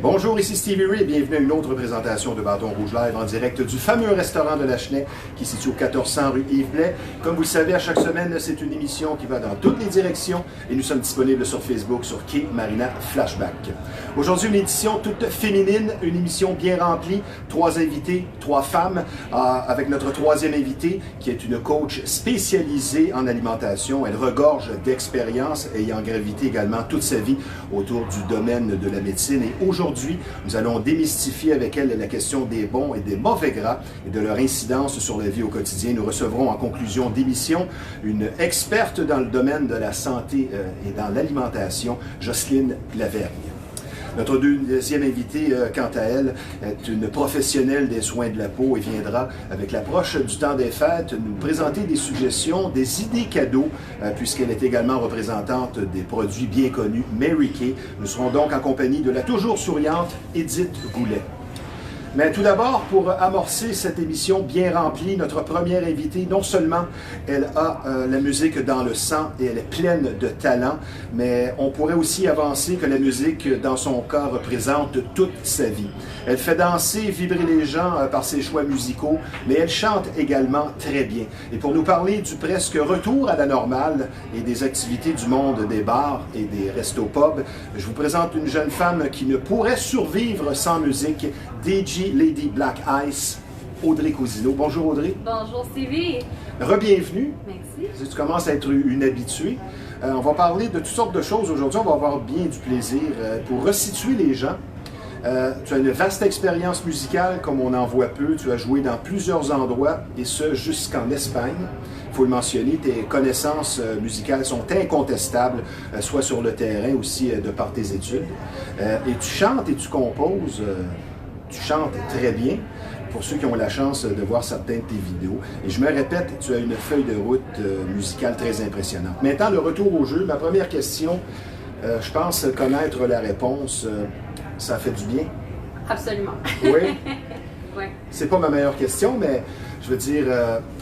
Bonjour, ici Stevie Ray et bienvenue à une autre présentation de Bâton Rouge Live en direct du fameux restaurant de la Chenay qui se situe au 1400 rue Yves Blais. Comme vous le savez, à chaque semaine, c'est une émission qui va dans toutes les directions et nous sommes disponibles sur Facebook, sur Quai Marina Flashback. Aujourd'hui, une édition toute féminine, une émission bien remplie, 3 invités, 3 femmes, avec notre troisième invitée qui est une coach spécialisée en alimentation. Elle regorge d'expérience, ayant gravité également toute sa vie autour du domaine de la médecine. Et aujourd'hui, nous allons démystifier avec elle la question des bons et des mauvais gras et de leur incidence sur la vie au quotidien. Nous recevrons en conclusion d'émission une experte dans le domaine de la santé et dans l'alimentation, Jocelyne Lavergne. Notre deuxième invitée, quant à elle, est une professionnelle des soins de la peau et viendra, avec l'approche du temps des fêtes, nous présenter des suggestions, des idées cadeaux, puisqu'elle est également représentante des produits bien connus Mary Kay. Nous serons donc en compagnie de la toujours souriante Édith Goulet. Mais tout d'abord, pour amorcer cette émission bien remplie, notre première invitée, non seulement elle a la musique dans le sang et elle est pleine de talent, mais on pourrait aussi avancer que la musique, dans son cas, représente toute sa vie. Elle fait danser, vibrer les gens par ses choix musicaux, mais elle chante également très bien. Et pour nous parler du presque retour à la normale et des activités du monde des bars et des restos-pubs, je vous présente une jeune femme qui ne pourrait survivre sans musique, DJ Lady Black Ice, Audrey Cousineau. Bonjour Audrey. Bonjour Stevie. Re-bienvenue. Merci. Tu commences à être une habituée. On va parler de toutes sortes de choses aujourd'hui. On va avoir bien du plaisir. Pour resituer les gens, tu as une vaste expérience musicale comme on en voit peu. Tu as joué dans plusieurs endroits et ce jusqu'en Espagne. Il faut le mentionner, tes connaissances musicales sont incontestables, soit sur le terrain aussi de par tes études. Et tu chantes et tu composes. Tu chantes très bien, pour ceux qui ont la chance de voir certaines de tes vidéos. Et je me répète, tu as une feuille de route musicale très impressionnante. Maintenant, le retour au jeu. Ma première question, je pense connaître la réponse. Ça fait du bien? Absolument. Oui? Oui. C'est pas ma meilleure question, mais je veux dire,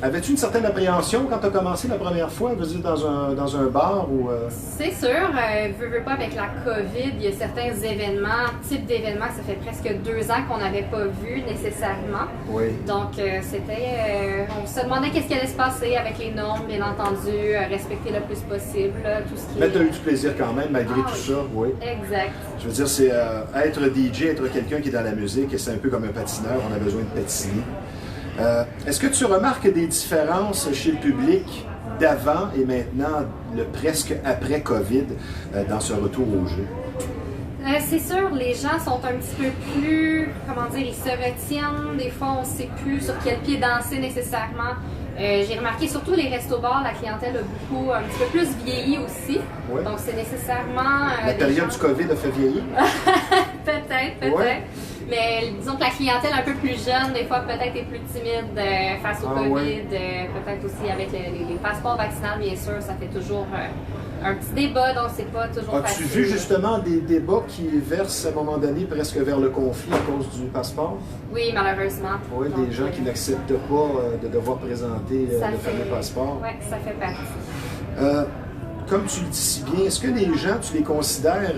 avais-tu une certaine appréhension quand tu as commencé la première fois, je veux dire, dans un bar ou... C'est sûr, veux pas avec la COVID, il y a certains événements, types d'événements, ça fait presque 2 ans qu'on n'avait pas vu nécessairement. Oui. Donc, on se demandait qu'est-ce qui allait se passer avec les normes, bien entendu, respecter le plus possible, tout ce qui Mais tu as eu du plaisir quand même, malgré tout ça, oui. Exact. Je veux dire, c'est être DJ, être quelqu'un qui est dans la musique, c'est un peu comme un patineur, on a besoin de patiner. Est-ce que tu remarques des différences chez le public d'avant et maintenant, le presque après COVID, dans ce retour au jeu? C'est sûr, les gens sont un petit peu plus, comment dire, ils se retiennent. Des fois, on ne sait plus sur quel pied danser nécessairement. J'ai remarqué surtout les restos-bars, la clientèle a beaucoup, un petit peu plus vieilli aussi. Oui. Donc, c'est nécessairement... la période du COVID a fait vieillir? Peut-être. Ouais. Mais disons que la clientèle un peu plus jeune, des fois peut-être est plus timide face au COVID. Ouais. Peut-être aussi avec les passeports vaccinaux, bien sûr, ça fait toujours un petit débat, donc c'est pas toujours facile. As-tu vu justement des débats qui versent à un moment donné presque vers le conflit à cause du passeport? Oui, malheureusement. Oui, des gens qui n'acceptent pas de devoir présenter le fameux passeport. Oui, ça fait partie. Comme tu le dis si bien, est-ce que les gens, tu les considères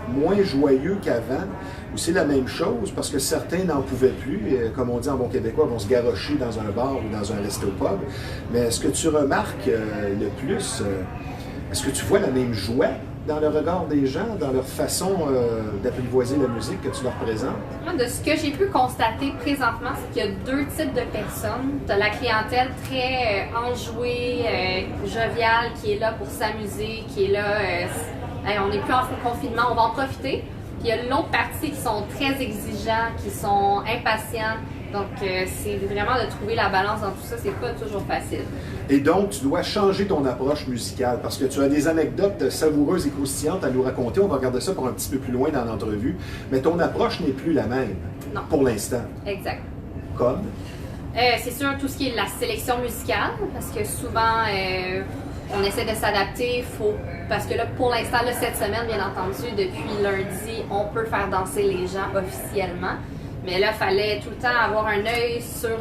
moins joyeux qu'avant ou c'est la même chose? Parce que certains n'en pouvaient plus, comme on dit en bon québécois, vont se garrocher dans un bar ou dans un resto-pub. Mais est-ce que tu remarques le plus, est-ce que tu vois la même joie dans le regard des gens, dans leur façon d'apprivoiser la musique que tu leur présentes? De ce que j'ai pu constater présentement, c'est qu'il y a 2 types de personnes. Tu as la clientèle très enjouée, joviale, qui est là pour s'amuser, qui est là, on n'est plus en confinement, on va en profiter. Puis il y a l'autre partie qui sont très exigeants, qui sont impatients. Donc, c'est vraiment de trouver la balance dans tout ça, c'est pas toujours facile. Et donc, tu dois changer ton approche musicale parce que tu as des anecdotes savoureuses et croustillantes à nous raconter. On va regarder ça pour un petit peu plus loin dans l'entrevue. Mais ton approche n'est plus la même pour l'instant. Exact. Comme? C'est sûr, tout ce qui est la sélection musicale, parce que souvent, on essaie de s'adapter. Parce que là, pour l'instant, cette semaine, bien entendu, depuis lundi, on peut faire danser les gens officiellement. Mais là, il fallait tout le temps avoir un œil sur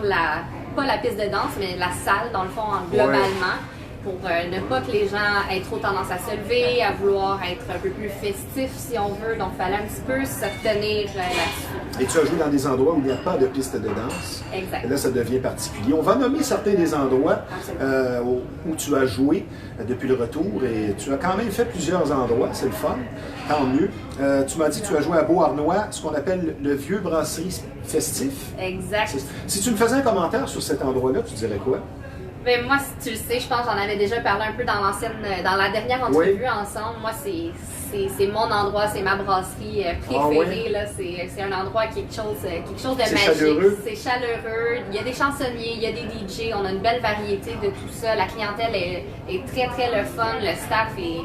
pas la piste de danse, mais la salle, dans le fond, globalement. pour ne pas que les gens aient trop tendance à se lever, à vouloir être un peu plus festif si on veut. Donc, il fallait un petit peu se tenir là-dessus. Et tu as joué dans des endroits où il n'y a pas de piste de danse. Exact. Et là, ça devient particulier. On va nommer certains des endroits où tu as joué depuis le retour. Et tu as quand même fait plusieurs endroits, c'est le fun. Tant mieux. Tu m'as dit que tu as joué à Beauharnois, ce qu'on appelle le vieux brasserie festif. Exact. Si tu me faisais un commentaire sur cet endroit-là, tu dirais quoi? Ben moi, si tu le sais, je pense que j'en avais déjà parlé un peu dans la dernière entrevue ensemble. Moi, c'est mon endroit, c'est ma brasserie préférée. Là. C'est un endroit, quelque chose de magique. Chaleureux. C'est chaleureux. Il y a des chansonniers, il y a des DJ, on a une belle variété de tout ça. La clientèle est très, très le fun. Le staff est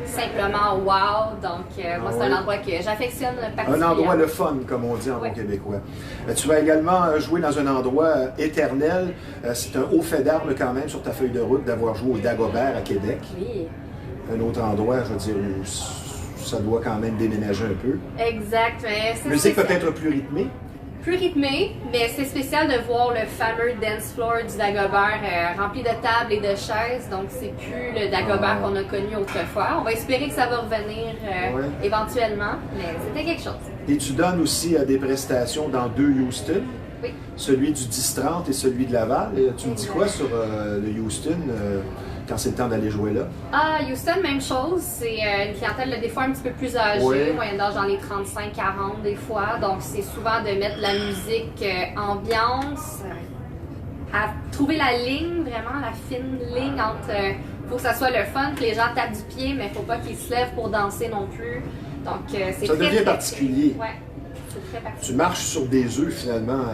simplement wow. Donc, moi, c'est un endroit que j'affectionne particulièrement. Un endroit le fun, comme on dit en bon québécois. Tu vas également jouer dans un endroit éternel. C'est un haut fait d'armes quand même sur ta feuille de route d'avoir joué au Dagobert à Québec. Oui. Un autre endroit, je veux dire, où ça doit quand même déménager un peu. Exact. Mais c'est musique spécial. peut-être plus rythmée. Plus rythmé, mais c'est spécial de voir le fameux dance floor du Dagobert rempli de tables et de chaises. Donc, c'est plus le Dagobert qu'on a connu autrefois. On va espérer que ça va revenir éventuellement, mais c'était quelque chose. Et tu donnes aussi des prestations dans 2 Houston, Oui. celui du 10-30 et celui de Laval. Et tu me dis quoi sur le Houston quand c'est le temps d'aller jouer là? Ah, Houston, même chose. C'est une clientèle là, des fois un petit peu plus âgée, moyenne d'âge dans les 35-40 des fois. Donc, c'est souvent de mettre la musique ambiance, à trouver la ligne, vraiment la fine ligne entre... faut que ça soit le fun, que les gens tapent du pied, mais il ne faut pas qu'ils se lèvent pour danser non plus. Donc, c'est ça très, devient très, particulier. Ouais, c'est très particulier. Tu marches sur des œufs finalement.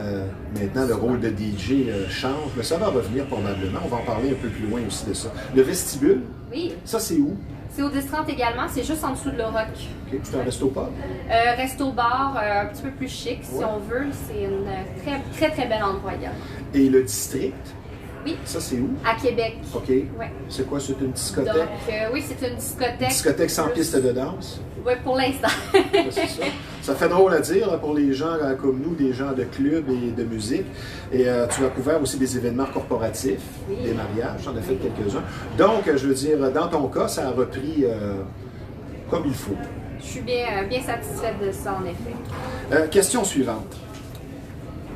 Maintenant, le rôle de DJ change, mais ça va revenir probablement. On va en parler un peu plus loin aussi de ça. Le vestibule, Oui, ça c'est où? c'est au 10-30 également, c'est juste en dessous de l'Oroc. Okay. C'est un resto-pub? Resto-bar, un petit peu plus chic si on veut. C'est une très, très, très bel endroit également. Et le district? Oui. Ça c'est où? À Québec. OK. Ouais. C'est quoi? C'est une discothèque? Donc, oui, c'est une discothèque. Discothèque sans plus- piste de danse? Oui, pour l'instant. C'est ça. Ça fait drôle à dire pour les gens comme nous, des gens de club et de musique. Et tu as couvert aussi des événements corporatifs, des mariages, j'en ai fait quelques-uns. Donc, je veux dire, dans ton cas, ça a repris comme il faut. Je suis bien satisfaite de ça, en effet. Question suivante.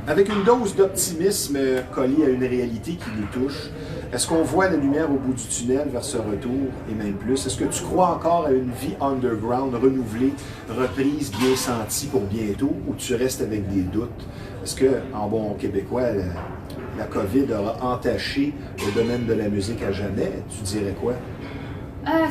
Avec une dose d'optimisme collée à une réalité qui nous touche, est-ce qu'on voit la lumière au bout du tunnel vers ce retour et même plus? Est-ce que tu crois encore à une vie underground renouvelée, reprise, bien sentie pour bientôt, ou tu restes avec des doutes? Est-ce que, en bon québécois, la COVID aura entaché le domaine de la musique à jamais? Tu dirais quoi?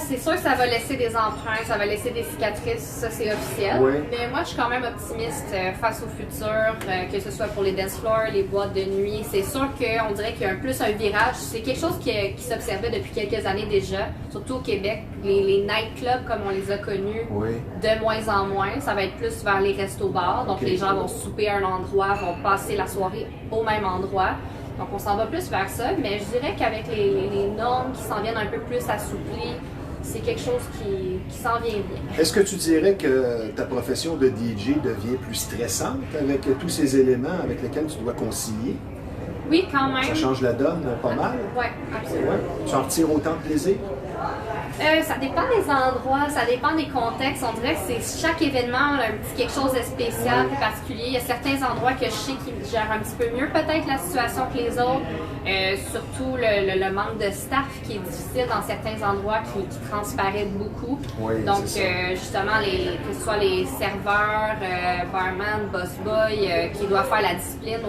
C'est sûr que ça va laisser des empreintes, ça va laisser des cicatrices, ça c'est officiel. Oui. Mais moi je suis quand même optimiste face au futur, que ce soit pour les dance floors, les boîtes de nuit. C'est sûr qu'on dirait qu'il y a plus un virage. C'est quelque chose qui s'observait depuis quelques années déjà, surtout au Québec. Les nightclubs comme on les a connus, de moins en moins. Ça va être plus vers les restos-bars. Donc les gens vont souper à un endroit, vont passer la soirée au même endroit. Donc, on s'en va plus vers ça, mais je dirais qu'avec les normes qui s'en viennent un peu plus assouplies, c'est quelque chose qui s'en vient bien. Est-ce que tu dirais que ta profession de DJ devient plus stressante avec tous ces éléments avec lesquels tu dois concilier? Oui, quand même. Ça change la donne pas mal? Oui, absolument. Ouais. Tu en retires autant de plaisir? Ça dépend des endroits, ça dépend des contextes. On dirait que c'est chaque événement a un petit quelque chose de spécial, plus particulier. Il y a certains endroits que je sais qui gèrent un petit peu mieux peut-être la situation que les autres. Surtout le manque de staff qui est difficile dans certains endroits qui transparaît beaucoup. Oui, donc justement, que ce soit les serveurs, barman, boss boy, qui doivent faire la discipline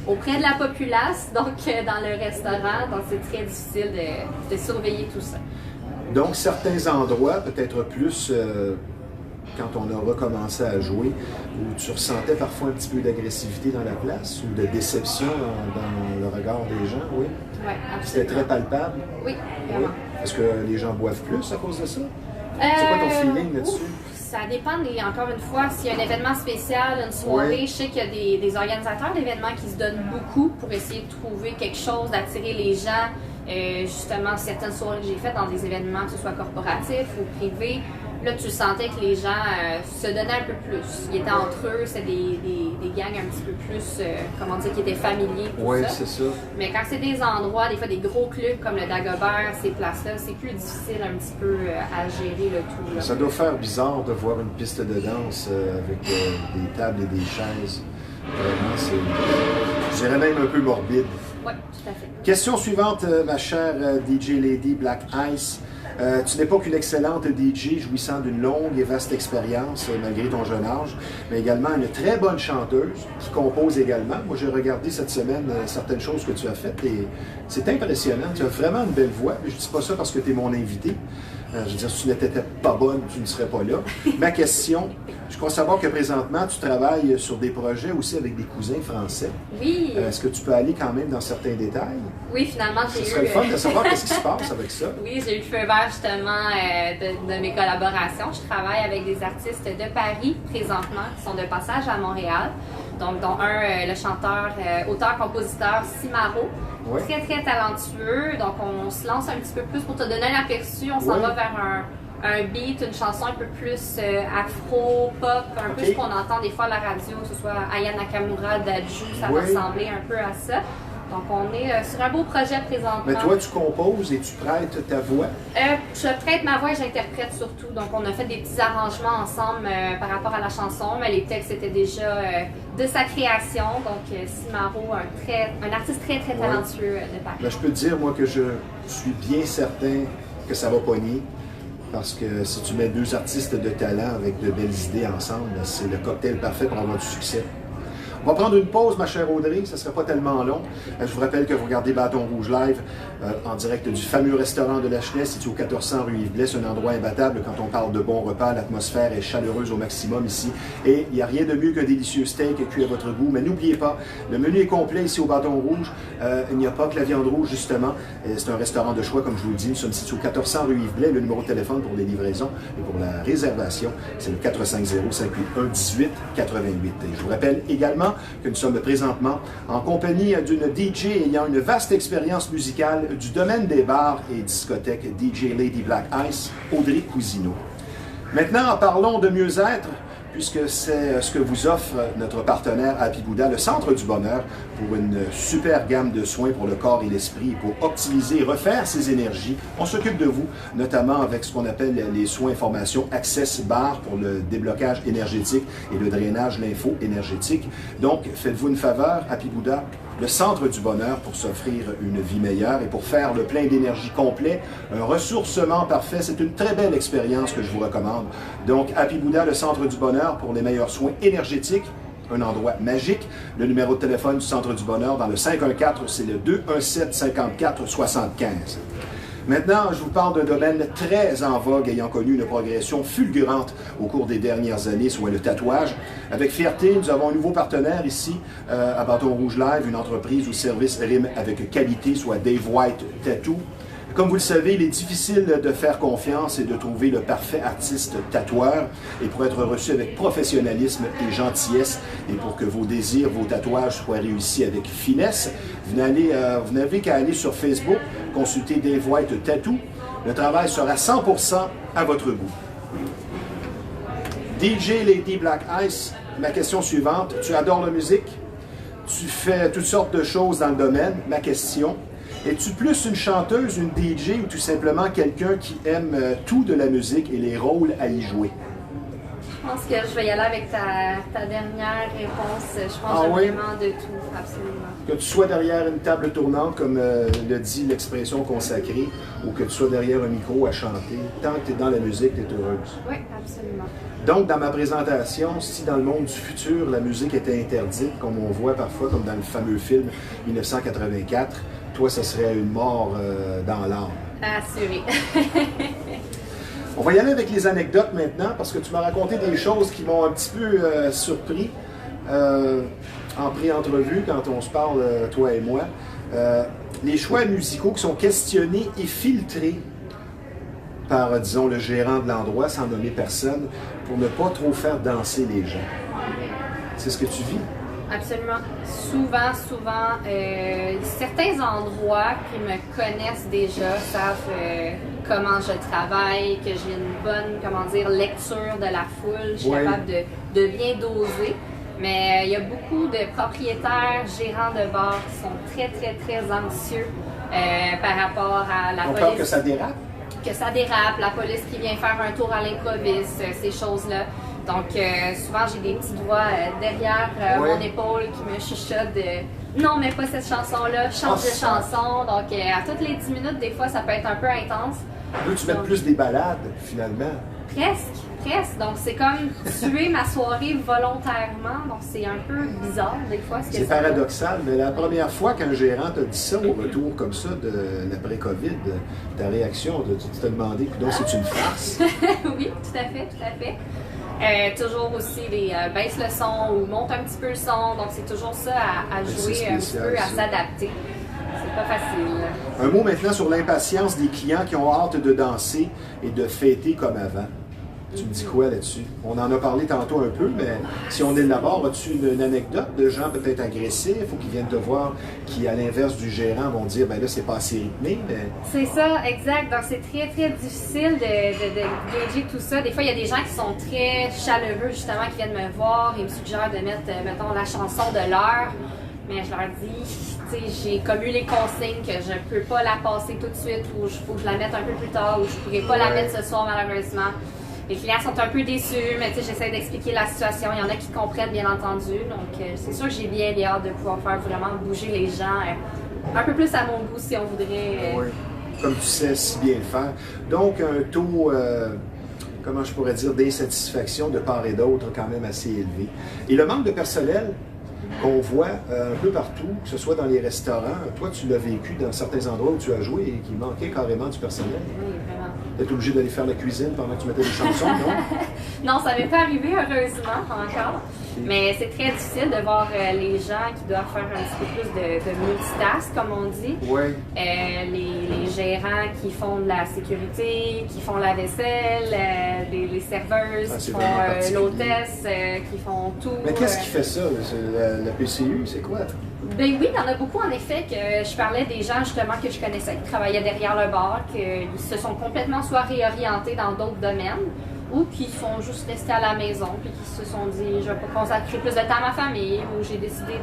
auprès de la populace, donc dans le restaurant. Donc c'est très difficile de surveiller tout ça. Donc certains endroits, peut-être plus quand on a recommencé à jouer, où tu ressentais parfois un petit peu d'agressivité dans la place ou de déception dans le regard des gens, oui? Oui, C'était absolument. très palpable? Oui, vraiment. Est-ce que les gens boivent plus à cause de ça? C'est quoi ton feeling là-dessus? Ça dépend, encore une fois, s'il y a un événement spécial, une soirée, je sais qu'il y a des organisateurs d'événements qui se donnent beaucoup pour essayer de trouver quelque chose, d'attirer les gens. Justement, certaines soirées que j'ai faites dans des événements, que ce soit corporatifs ou privés, Là, tu sentais que les gens se donnaient un peu plus. Ils étaient entre eux, c'était des gangs un petit peu plus, comment dire, qui étaient familiers. Oui, c'est ça. Mais quand c'est des endroits, des fois des gros clubs comme le Dagobert, ces places-là, c'est plus difficile un petit peu à gérer le tout. Là. Ça doit faire bizarre de voir une piste de danse avec des tables et des chaises. Vraiment, c'est, je dirais même un peu morbide. Oui, tout à fait. Question suivante, ma chère DJ Lady Black Ice. Tu n'es pas qu'une excellente DJ jouissant d'une longue et vaste expérience malgré ton jeune âge, mais également une très bonne chanteuse qui compose également. Moi, j'ai regardé cette semaine certaines choses que tu as faites et c'est impressionnant. Tu as vraiment une belle voix. Je ne dis pas ça parce que tu es mon invité. Je veux dire, si tu n'étais pas bonne, tu ne serais pas là. Ma question, je crois savoir que présentement, tu travailles sur des projets aussi avec des cousins français. Oui. Est-ce que tu peux aller quand même dans certains détails? Oui, finalement, j'ai eu... Ce serait le fun de savoir qu'est-ce qui se passe avec ça. Oui, j'ai eu le feu vert justement de mes collaborations. Je travaille avec des artistes de Paris présentement qui sont de passage à Montréal. Donc, dont un, le chanteur, auteur-compositeur Simaro. Ouais. Très, très talentueux. Donc, on se lance un petit peu plus pour te donner un aperçu. On s'en Ouais. va vers un beat, une chanson un peu plus afro-pop, un peu ce qu'on entend des fois à la radio, que ce soit Aya Nakamura, Dadju, ça va ressembler un peu à ça. Donc, on est sur un beau projet présentement. Mais toi, tu composes et tu prêtes ta voix? Je prête ma voix et j'interprète surtout. Donc, on a fait des petits arrangements ensemble par rapport à la chanson, mais les textes étaient déjà de sa création. Donc, Simaro, un artiste très, très talentueux de Paris. Ben, je peux te dire, moi, que je suis bien certain que ça va pogner. Parce que si tu mets deux artistes de talent avec de belles idées ensemble, c'est le cocktail parfait pour avoir du succès. On va prendre une pause, ma chère Audrey, ça ne sera pas tellement long. Je vous rappelle que vous regardez Bâton Rouge Live en direct du fameux restaurant de la Chenais, situé au 1400 rue Yves Blais. C'est un endroit imbattable quand on parle de bons repas. L'atmosphère est chaleureuse au maximum ici. Et il n'y a rien de mieux qu'un délicieux steak cuit à votre goût. Mais n'oubliez pas, le menu est complet ici au Bâton Rouge. Il n'y a pas que la viande rouge, justement. C'est un restaurant de choix, comme je vous le dis. Nous sommes situés au 1400 rue Yves Blais. Le numéro de téléphone pour les livraisons et pour la réservation, c'est le 450-581-1888. Et je vous rappelle également que nous sommes présentement en compagnie d'une DJ ayant une vaste expérience musicale du domaine des bars et discothèques, DJ Lady Black Ice, Audrey Cousineau. Maintenant, parlons de mieux-être, puisque c'est ce que vous offre notre partenaire Happy Buddha, le Centre du Bonheur, pour une super gamme de soins pour le corps et l'esprit, pour optimiser et refaire ses énergies. On s'occupe de vous, notamment avec ce qu'on appelle les soins formation Access Bar pour le déblocage énergétique et le drainage lympho-énergétique. Donc, faites-vous une faveur, Happy Buddha, le Centre du Bonheur pour s'offrir une vie meilleure et pour faire le plein d'énergie complet, un ressourcement parfait. C'est une très belle expérience que je vous recommande. Donc, Happy Buddha, le Centre du Bonheur pour les meilleurs soins énergétiques, un endroit magique. Le numéro de téléphone du Centre du Bonheur dans le 514, c'est le 217-54-75. Maintenant, je vous parle d'un domaine très en vogue ayant connu une progression fulgurante au cours des dernières années, soit le tatouage. Avec fierté, nous avons un nouveau partenaire ici à Bâton Rouge Live, une entreprise où service rime avec qualité, soit Dave White Tattoo. Comme vous le savez, il est difficile de faire confiance et de trouver le parfait artiste tatoueur. Et pour être reçu avec professionnalisme et gentillesse, et pour que vos désirs, vos tatouages soient réussis avec finesse, vous n'avez qu'à aller sur Facebook, consulter Dave White Tattoo. Le travail sera 100% à votre goût. DJ Lady Black Ice, ma question suivante. Tu adores la musique? Tu fais toutes sortes de choses dans le domaine. Ma question: es-tu plus une chanteuse, une DJ ou tout simplement quelqu'un qui aime tout de la musique et les rôles à y jouer? Je pense que je vais y aller avec ta dernière réponse. Je pense que j'aime vraiment de tout, absolument. Que tu sois derrière une table tournante, comme le dit l'expression consacrée, ou que tu sois derrière un micro à chanter, tant que tu es dans la musique, tu es heureuse. Oui, absolument. Donc, dans ma présentation, si dans le monde du futur, la musique était interdite, comme on voit parfois, comme dans le fameux film 1984, toi, ce serait une mort dans l'âme. Assuré. On va y aller avec les anecdotes maintenant, parce que tu m'as raconté des choses qui m'ont un petit peu surpris en pré-entrevue, quand on se parle, toi et moi. Les choix musicaux qui sont questionnés et filtrés par, disons, le gérant de l'endroit, sans nommer personne, pour ne pas trop faire danser les gens. C'est ce que tu vis? Absolument. Souvent, certains endroits qui me connaissent déjà savent comment je travaille, que j'ai une bonne, comment dire, lecture de la foule. Je suis capable de bien doser. Mais il y a beaucoup de propriétaires, gérants de bars qui sont très, très, très anxieux par rapport à la police. On peur que ça dérape? Que ça dérape, la police qui vient faire un tour à l'improviste, ces choses-là. Donc, souvent, j'ai des petites voix derrière mon épaule qui me chuchotent de « Non, mais pas cette chanson-là, change de chanson. » Donc, à toutes les 10 minutes, des fois, ça peut être un peu intense. Veux-tu mettre plus des balades, finalement? Presque, presque. Donc, c'est comme tuer ma soirée volontairement. Donc, c'est un peu bizarre, des fois. C'est paradoxal, mais la première fois qu'un gérant t'a dit ça au retour comme ça de l'après-COVID, ta réaction, tu t'es demandé, donc c'est une farce? Oui, tout à fait, tout à fait. Toujours aussi les baisse le son ou monte un petit peu le son. Donc, c'est toujours ça à jouer un petit peu, à s'adapter. C'est pas facile. Un mot maintenant sur l'impatience des clients qui ont hâte de danser et de fêter comme avant. Tu me dis quoi là-dessus? On en a parlé tantôt un peu, mais si on élabore, as-tu une anecdote de gens peut-être agressifs ou qui viennent te voir, qui, à l'inverse du gérant, vont dire, ben là, c'est pas assez rythmé, mais... C'est ça, exact. Donc, c'est très, très difficile de gager tout ça. Des fois, il y a des gens qui sont très chaleureux, justement, qui viennent me voir et me suggèrent de mettre, mettons, la chanson de l'heure. Mais je leur dis, tu sais, j'ai comme eu les consignes que je peux pas la passer tout de suite ou il faut que je la mette un peu plus tard ou je pourrais pas la mettre ce soir, malheureusement. Les clients sont un peu déçus, mais j'essaie d'expliquer la situation. Il y en a qui comprennent, bien entendu. Donc, c'est sûr que j'ai bien hâte de pouvoir faire vraiment bouger les gens un peu plus à mon goût, si on voudrait. Oui, comme tu sais si bien le faire. Donc, un taux, comment je pourrais dire, d'insatisfaction de part et d'autre quand même assez élevé. Et le manque de personnel qu'on voit un peu partout, que ce soit dans les restaurants, toi, tu l'as vécu dans certains endroits où tu as joué et qu'il manquait carrément du personnel. Oui, vraiment. Tu es obligé d'aller faire la cuisine pendant que tu mettais des chansons, non? Non, ça m'est pas arrivé, heureusement, encore. Mais c'est très difficile de voir les gens qui doivent faire un petit peu plus de multitask, comme on dit. Oui. Les gérants qui font de la sécurité, qui font la vaisselle, les serveuses, qui font l'hôtesse, qui font tout. Mais qu'est-ce qui fait ça? La PCU, c'est quoi? Ben oui, il y en a beaucoup en effet que je parlais des gens justement que je connaissais qui travaillaient derrière le bar, qui se sont complètement soit réorientés dans d'autres domaines ou qui sont juste restés à la maison puis qui se sont dit je vais consacrer plus de temps à ma famille ou j'ai décidé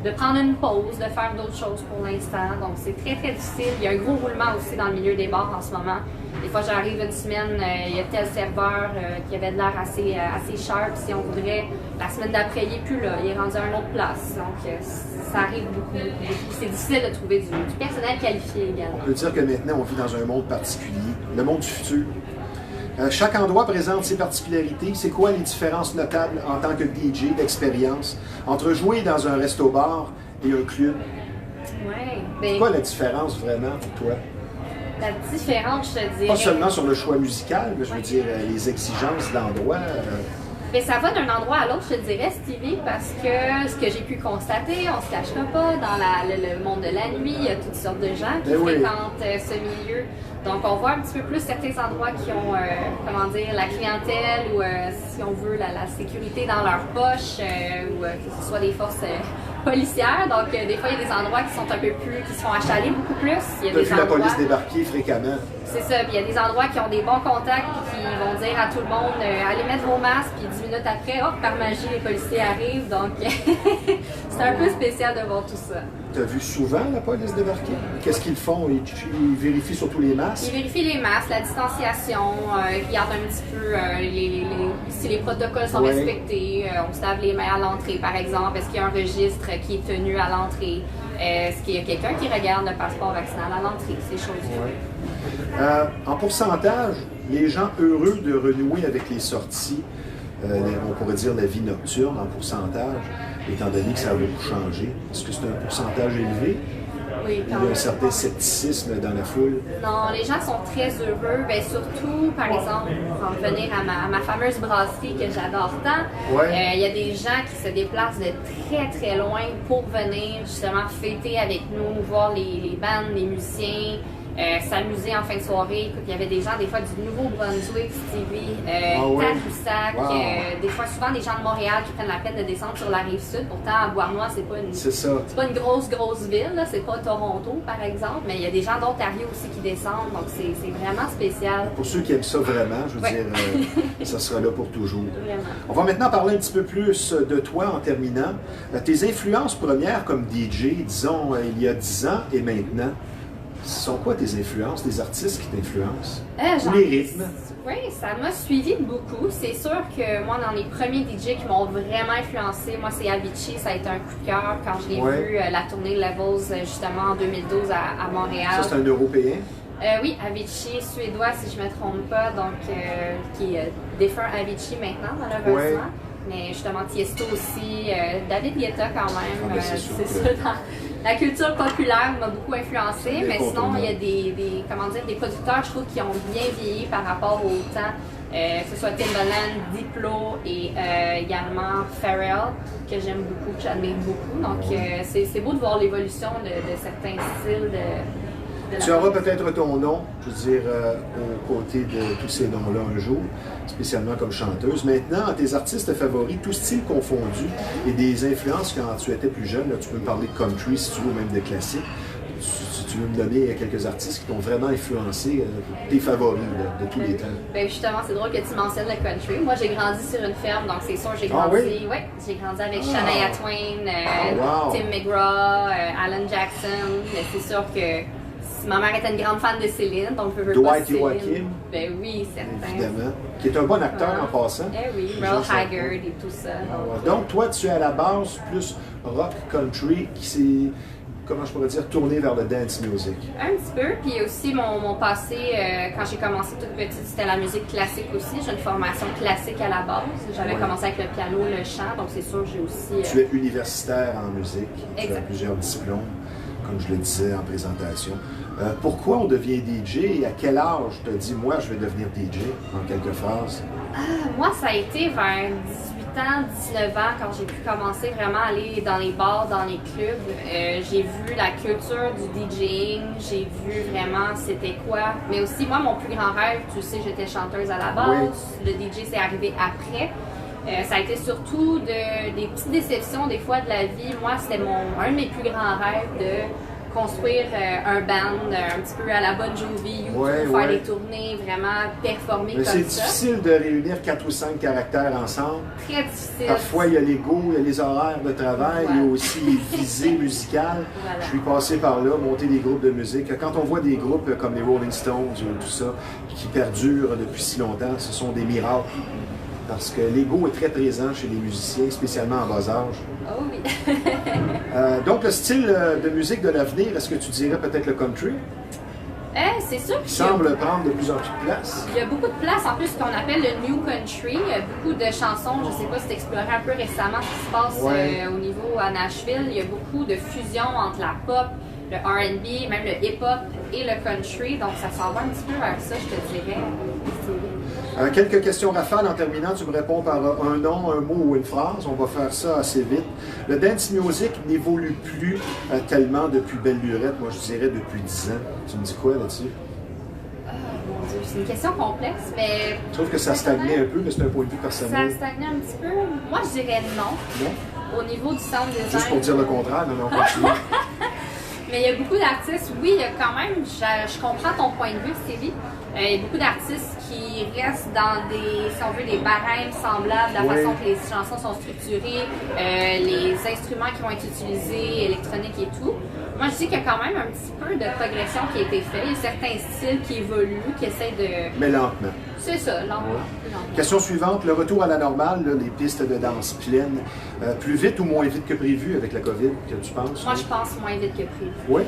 de prendre une pause, de faire d'autres choses pour l'instant. Donc c'est très très difficile. Il y a un gros roulement aussi dans le milieu des bars en ce moment. Des fois j'arrive une semaine, il y a tel serveur qui avait de l'air assez sharp, si on voudrait. La semaine d'après il n'est plus là, il est rendu à une autre place. Donc ça arrive beaucoup. C'est difficile de trouver du personnel qualifié également. On peut dire que maintenant on vit dans un monde particulier, le monde du futur. Chaque endroit présente ses particularités. C'est quoi les différences notables en tant que DJ d'expérience entre jouer dans un resto-bar et un club? Ouais, c'est quoi la différence vraiment pour toi? La différence, je te dirais... Pas seulement sur le choix musical, mais je veux dire les exigences de l'endroit. Mais ça va d'un endroit à l'autre, je te dirais, Stevie, parce que ce que j'ai pu constater, on se cachera pas, dans le monde de la nuit, il y a toutes sortes de gens qui fréquentent ce milieu. Donc, on voit un petit peu plus certains endroits qui ont, comment dire, la clientèle ou, si on veut, la sécurité dans leur poche, ou que ce soit des forces policières. Donc, des fois, il y a des endroits qui sont un peu plus, qui se font achaler beaucoup plus. Il y a des endroits... la police débarquer fréquemment. C'est ça. Puis il y a des endroits qui ont des bons contacts et qui vont dire à tout le monde allez mettre vos masques, puis 10 minutes après, hop, par magie, les policiers arrivent. Donc, c'est un peu spécial de voir tout ça. Tu as vu souvent la police débarquer? Qu'est-ce qu'ils font? Ils vérifient surtout les masques? Ils vérifient les masques, la distanciation, ils regardent un petit peu si les protocoles sont respectés. On se lave les mains à l'entrée, par exemple. Est-ce qu'il y a un registre qui est tenu à l'entrée? Est-ce qu'il y a quelqu'un qui regarde le passeport vaccinal à l'entrée? Ces choses-là. En pourcentage, les gens heureux de renouer avec les sorties, on pourrait dire la vie nocturne en pourcentage, étant donné que ça a beaucoup changé. Est-ce que c'est un pourcentage élevé? Oui, il y a un certain scepticisme dans la foule. Non, les gens sont très heureux. Bien, surtout, par exemple, pour en revenir à ma fameuse brasserie que j'adore tant, il y a des gens qui se déplacent de très très loin pour venir justement fêter avec nous, voir les bandes, les musiciens. s'amuser en fin de soirée. Écoute, il y avait des gens, des fois du Nouveau-Brunswick, Stevie, ouais? Tadoussac, Wow. des fois souvent des gens de Montréal qui prennent la peine de descendre sur la rive sud. Pourtant, à Beauharnois, c'est pas une grosse ville, là. C'est pas Toronto, par exemple, mais il y a des gens d'Ontario aussi qui descendent, donc c'est vraiment spécial. Pour ceux qui aiment ça vraiment, je veux dire, ça sera là pour toujours. Vraiment. On va maintenant parler un petit peu plus de toi en terminant. Tes influences premières comme DJ, disons, il y a 10 ans et maintenant, ce sont quoi tes influences, des artistes qui t'influencent? Ou les rythmes? Oui, ça m'a suivi beaucoup. C'est sûr que moi, dans les premiers DJ qui m'ont vraiment influencé, moi, c'est Avicii. Ça a été un coup de cœur quand je l'ai vu la tournée Levels, justement, en 2012 à Montréal. Ça, c'est un Européen? Oui, Avicii, suédois, si je ne me trompe pas, donc qui défunt Avicii maintenant, malheureusement. Ouais. Mais justement, Tiesto aussi, David Guetta quand même, c'est ça, dans la culture populaire m'a beaucoup influencé, mais sinon, il y a des producteurs, je trouve, qui ont bien vieilli par rapport au temps, que ce soit Timbaland, Diplo et également Pharrell, que j'aime beaucoup, que j'admire beaucoup. Donc, c'est beau de voir l'évolution de certains styles Tu auras peut-être ton nom, je veux dire, aux côtés de tous ces noms-là un jour, spécialement comme chanteuse. Maintenant, tes artistes favoris, tous styles confondus, et des influences quand tu étais plus jeune, là, tu peux me parler de country si tu veux, ou même de classique. Si tu veux me donner quelques artistes qui t'ont vraiment influencé, tes favoris là, de tous les temps. Ben justement, c'est drôle que tu mentionnes le country. Moi, j'ai grandi sur une ferme, donc c'est sûr, j'ai grandi, j'ai grandi avec Shania Twain, Tim McGraw, Alan Jackson. Mais c'est sûr que ma mère était une grande fan de Céline, donc je veux pas Céline. Joachim. Ben oui, certain. Évidemment. Qui est un bon acteur en passant. Eh oui, Merle Haggard et tout ça. Donc toi, tu es à la base plus rock country qui s'est, comment je pourrais dire, tourné vers le dance music. Un petit peu, puis aussi mon passé, quand j'ai commencé toute petite, c'était la musique classique aussi. J'ai une formation classique à la base. J'avais commencé avec le piano, le chant, donc c'est sûr j'ai aussi... Tu es universitaire en musique, tu as plusieurs diplômes, comme je le disais en présentation. Pourquoi on devient DJ et à quel âge tu as dit, moi, je vais devenir DJ, en quelques phrases? Moi, ça a été vers 18 ans, 19 ans, quand j'ai pu commencer vraiment à aller dans les bars, dans les clubs. J'ai vu la culture du DJing, j'ai vu vraiment c'était quoi. Mais aussi, moi, mon plus grand rêve, tu sais, j'étais chanteuse à la base. Le DJ, c'est arrivé après. Ça a été surtout des petites déceptions des fois de la vie. Moi, c'était un de mes plus grands rêves de construire un band un petit peu à la Bon Jovi, faire des tournées, vraiment performer comme ça. C'est difficile de réunir 4 ou 5 caractères ensemble. Très difficile. Parfois, il y a l'ego, il y a les horaires de travail, il y a aussi les visées musicales. Je suis passé par là, monter des groupes de musique. Quand on voit des groupes comme les Rolling Stones ou tout ça, qui perdurent depuis si longtemps, ce sont des miracles. Parce que l'ego est très présent chez les musiciens, spécialement en bas âge. Oh oui. Donc, le style de musique de l'avenir, est-ce que tu dirais peut-être le country? C'est sûr qu'il semble prendre de plus en plus de place. Il y a beaucoup de place, en plus, ce qu'on appelle le New Country. Il y a beaucoup de chansons, je ne sais pas si tu exploré un peu récemment ce qui se passe au niveau à Nashville. Il y a beaucoup de fusion entre la pop, le R&B, même le hip-hop et le country. Donc, ça s'en va un petit peu vers ça, je te dirais. Quelques questions rafales en terminant. Tu me réponds par un nom, un mot ou une phrase. On va faire ça assez vite. Le dance music n'évolue plus tellement depuis belle lurette. Moi, je dirais depuis 10 ans. Tu me dis quoi là-dessus? Mon Dieu, c'est une question complexe, mais... Je trouve que ça stagnait un peu, mais c'est un point de vue personnel. Ça stagnait un petit peu. Moi, je dirais non. Non? Au niveau du sound design... Juste pour dire le contraire, non, continue. Mais il y a beaucoup d'artistes, oui, il y a quand même, je comprends ton point de vue, Stevie. Il y a beaucoup d'artistes qui restent dans des, si on veut, des barèmes semblables, la façon que les chansons sont structurées, les instruments qui vont être utilisés, électroniques et tout. Moi, je dis qu'il y a quand même un petit peu de progression qui a été faite. Il y a certains styles qui évoluent, qui essaient de... Mais lentement. C'est ça, lentement. Question suivante, le retour à la normale, là, les pistes de danse pleines, plus vite ou moins vite que prévu avec la COVID, que tu penses? Moi, je pense moins vite que prévu. Oui.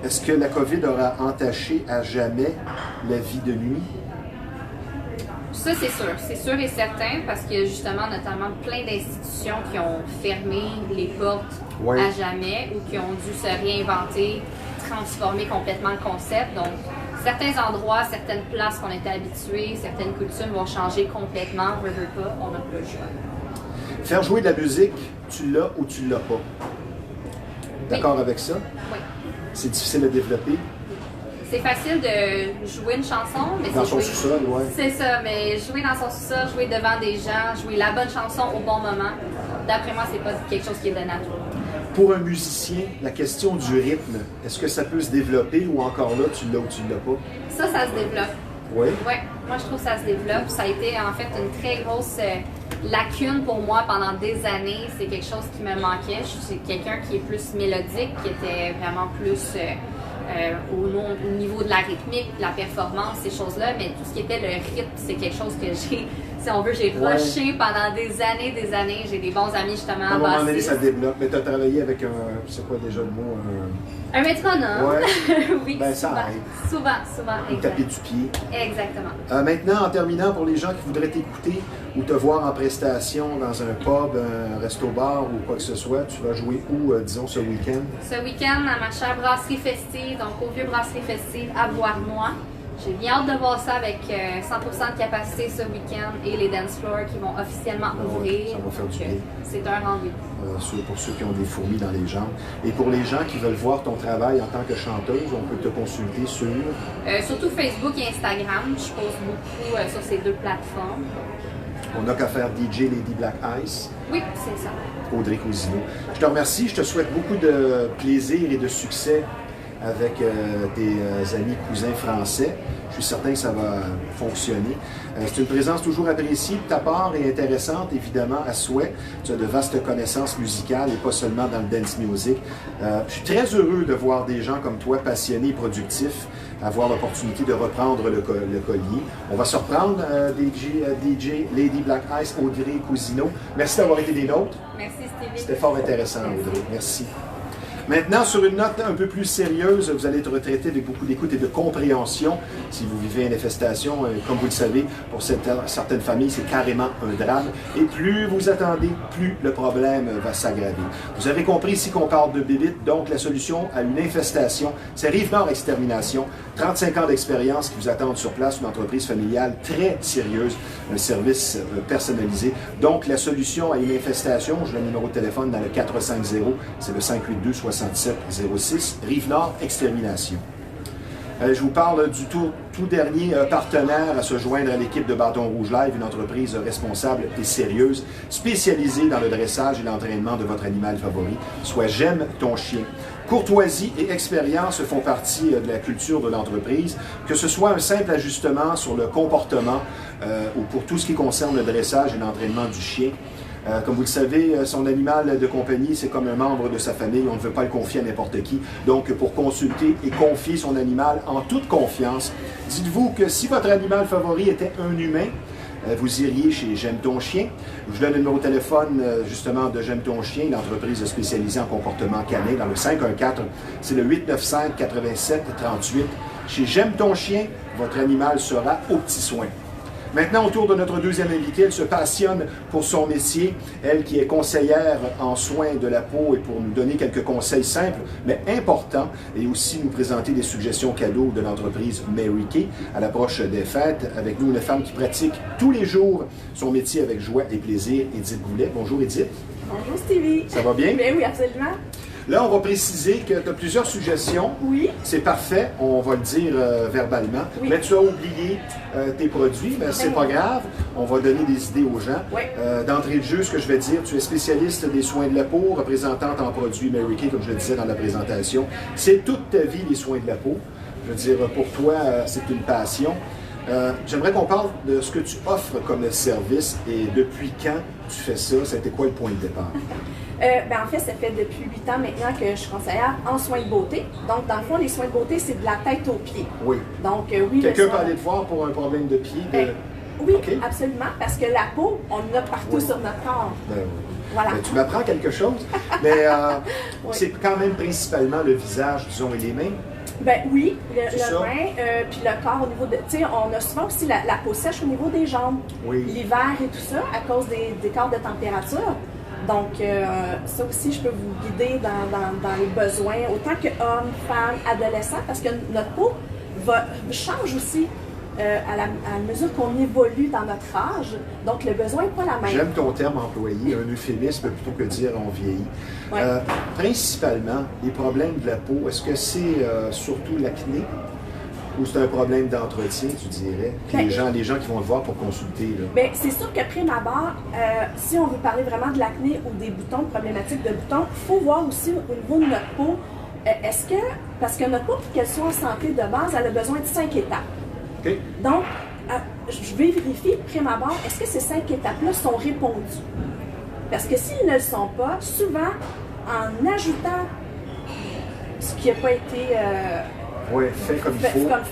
Est-ce que la COVID aura entaché à jamais la vie de nuit? Ça, c'est sûr et certain, parce qu'il y a justement notamment plein d'institutions qui ont fermé les portes à jamais ou qui ont dû se réinventer, transformer complètement le concept. Donc, certains endroits, certaines places qu'on était habitués, certaines coutumes vont changer complètement. On ne veut pas, on n'a pas le choix. Faire jouer de la musique, tu l'as ou tu l'as pas? D'accord avec ça? Oui. C'est difficile à développer? C'est facile de jouer une chanson, mais dans son sous-sol, ouais. C'est ça, mais jouer dans son sous-sol, jouer devant des gens, jouer la bonne chanson au bon moment, d'après moi, c'est pas quelque chose qui est donné à tout le monde. Pour un musicien, la question du rythme, est-ce que ça peut se développer ou encore là, tu l'as ou tu l'as pas? Ça se développe. Oui? Oui, moi je trouve que ça se développe. Ça a été en fait une très grosse lacune pour moi pendant des années. C'est quelque chose qui me manquait. Je suis quelqu'un qui est plus mélodique, qui était vraiment plus au niveau de la rythmique, de la performance, ces choses-là. Mais tout ce qui était le rythme, c'est quelque chose que j'ai, si on veut, j'ai rushé pendant des années. J'ai des bons amis justement. À un moment donné, ça développe. Mais tu as travaillé avec un, c'est quoi déjà le mot? Un métronome. Ouais. Oui, ben, souvent. Ça aide. Souvent. Ou taper du pied. Exactement. Maintenant, en terminant, pour les gens qui voudraient t'écouter ou te voir en prestation dans un pub, un resto-bar ou quoi que ce soit, tu vas jouer où, disons, ce week-end? Ce week-end, à ma chère brasserie festive, donc au vieux brasserie festive à Bois-Moi. J'ai bien hâte de voir ça avec 100% de capacité ce week-end et les dance floors qui vont officiellement ouvrir. Ça va faire du bien. C'est un rendez-vous. Pour ceux qui ont des fourmis dans les jambes. Et pour les gens qui veulent voir ton travail en tant que chanteuse, on peut te consulter sur... surtout Facebook et Instagram. Je pose beaucoup sur ces deux plateformes. On n'a qu'à faire DJ Lady Black Ice. Oui, c'est ça. Audrey Cousineau. Je te remercie. Je te souhaite beaucoup de plaisir et de succès avec tes amis cousins français. Je suis certain que ça va fonctionner. C'est une présence toujours appréciée de ta part et intéressante, évidemment, à souhait. Tu as de vastes connaissances musicales et pas seulement dans le dance music. Je suis très heureux de voir des gens comme toi, passionnés et productifs, avoir l'opportunité de reprendre le collier. On va se reprendre, DJ Lady Black Ice, Audrey Cousineau. Merci d'avoir été des nôtres. Merci, Stevie. C'était fort intéressant, Audrey. Merci. Maintenant, sur une note un peu plus sérieuse, vous allez être retraité avec beaucoup d'écoute et de compréhension si vous vivez une infestation. Comme vous le savez, pour certaines familles, c'est carrément un drame. Et plus vous attendez, plus le problème va s'aggraver. Vous avez compris ici qu'on parle de bébite, donc la solution à une infestation, c'est Rive-Nord Extermination. 35 ans d'expérience qui vous attendent sur place, une entreprise familiale très sérieuse, un service personnalisé. Donc, la solution à une infestation, je le numéro de téléphone dans le 450, c'est le 582-6706, Rive-Nord Extermination. Je vous parle du tout dernier partenaire à se joindre à l'équipe de Bâton Rouge Live, une entreprise responsable et sérieuse, spécialisée dans le dressage et l'entraînement de votre animal favori, soit J'aime ton chien. Courtoisie et expérience font partie de la culture de l'entreprise, que ce soit un simple ajustement sur le comportement ou pour tout ce qui concerne le dressage et l'entraînement du chien. Comme vous le savez, son animal de compagnie, c'est comme un membre de sa famille. On ne veut pas le confier à n'importe qui. Donc, pour consulter et confier son animal en toute confiance, dites-vous que si votre animal favori était un humain, vous iriez chez J'aime ton chien. Je vous donne le numéro de téléphone justement de J'aime ton chien, l'entreprise spécialisée en comportement canin dans le 514. C'est le 895-87-38. Chez J'aime ton chien, votre animal sera aux petits soins. Maintenant, autour de notre deuxième invitée, elle se passionne pour son métier, elle qui est conseillère en soins de la peau et pour nous donner quelques conseils simples, mais importants, et aussi nous présenter des suggestions cadeaux de l'entreprise Mary Kay à l'approche des fêtes. Avec nous, une femme qui pratique tous les jours son métier avec joie et plaisir, Edith Goulet. Bonjour Edith. Bonjour Stevie. Ça va bien? Bien, oui, absolument. Là, on va préciser que tu as plusieurs suggestions. Oui. C'est parfait, on va le dire verbalement. Oui. Mais tu as oublié tes produits, mais c'est pas grave. On va donner des idées aux gens. Oui. D'entrée de jeu, ce que je vais dire, tu es spécialiste des soins de la peau, représentante en produits Mary Kay, comme je le disais dans la présentation. C'est toute ta vie, les soins de la peau. Je veux dire, pour toi, c'est une passion. J'aimerais qu'on parle de ce que tu offres comme service et depuis quand tu fais ça. Ça a été quoi le point de départ? En fait, ça fait depuis 8 ans maintenant que je suis conseillère en soins de beauté. Donc, dans le fond, les soins de beauté, c'est de la tête aux pieds. Oui. Donc, oui. Quelqu'un peut aller te voir pour un problème de pied? Oui, okay. Absolument, parce que la peau, on en a partout sur notre corps. Voilà. Tu m'apprends quelque chose, mais c'est quand même principalement le visage, disons, et les mains. Oui, le main, puis le corps au niveau de... Tu sais, on a souvent aussi la peau sèche au niveau des jambes. Oui. L'hiver et tout ça, à cause des écarts de température. Donc, ça aussi, je peux vous guider dans les besoins, autant que hommes, femmes, adolescents, parce que notre peau change aussi à mesure qu'on évolue dans notre âge. Donc, le besoin n'est pas la même. J'aime ton terme employé, un euphémisme plutôt que de dire on vieillit. Ouais. Principalement, les problèmes de la peau, est-ce que c'est surtout l'acné ou c'est un problème d'entretien, tu dirais? Puis les gens qui vont le voir pour consulter. Bien, c'est sûr que prime abord, si on veut parler vraiment de l'acné ou des boutons, problématiques de boutons, il faut voir aussi au niveau de notre peau, parce que notre peau, pour qu'elle soit en santé de base, elle a besoin de 5 étapes. OK. Donc, je vais vérifier prime abord, est-ce que ces 5 étapes-là sont répondues? Parce que s'ils ne le sont pas, souvent, en ajoutant ce qui n'a pas été fait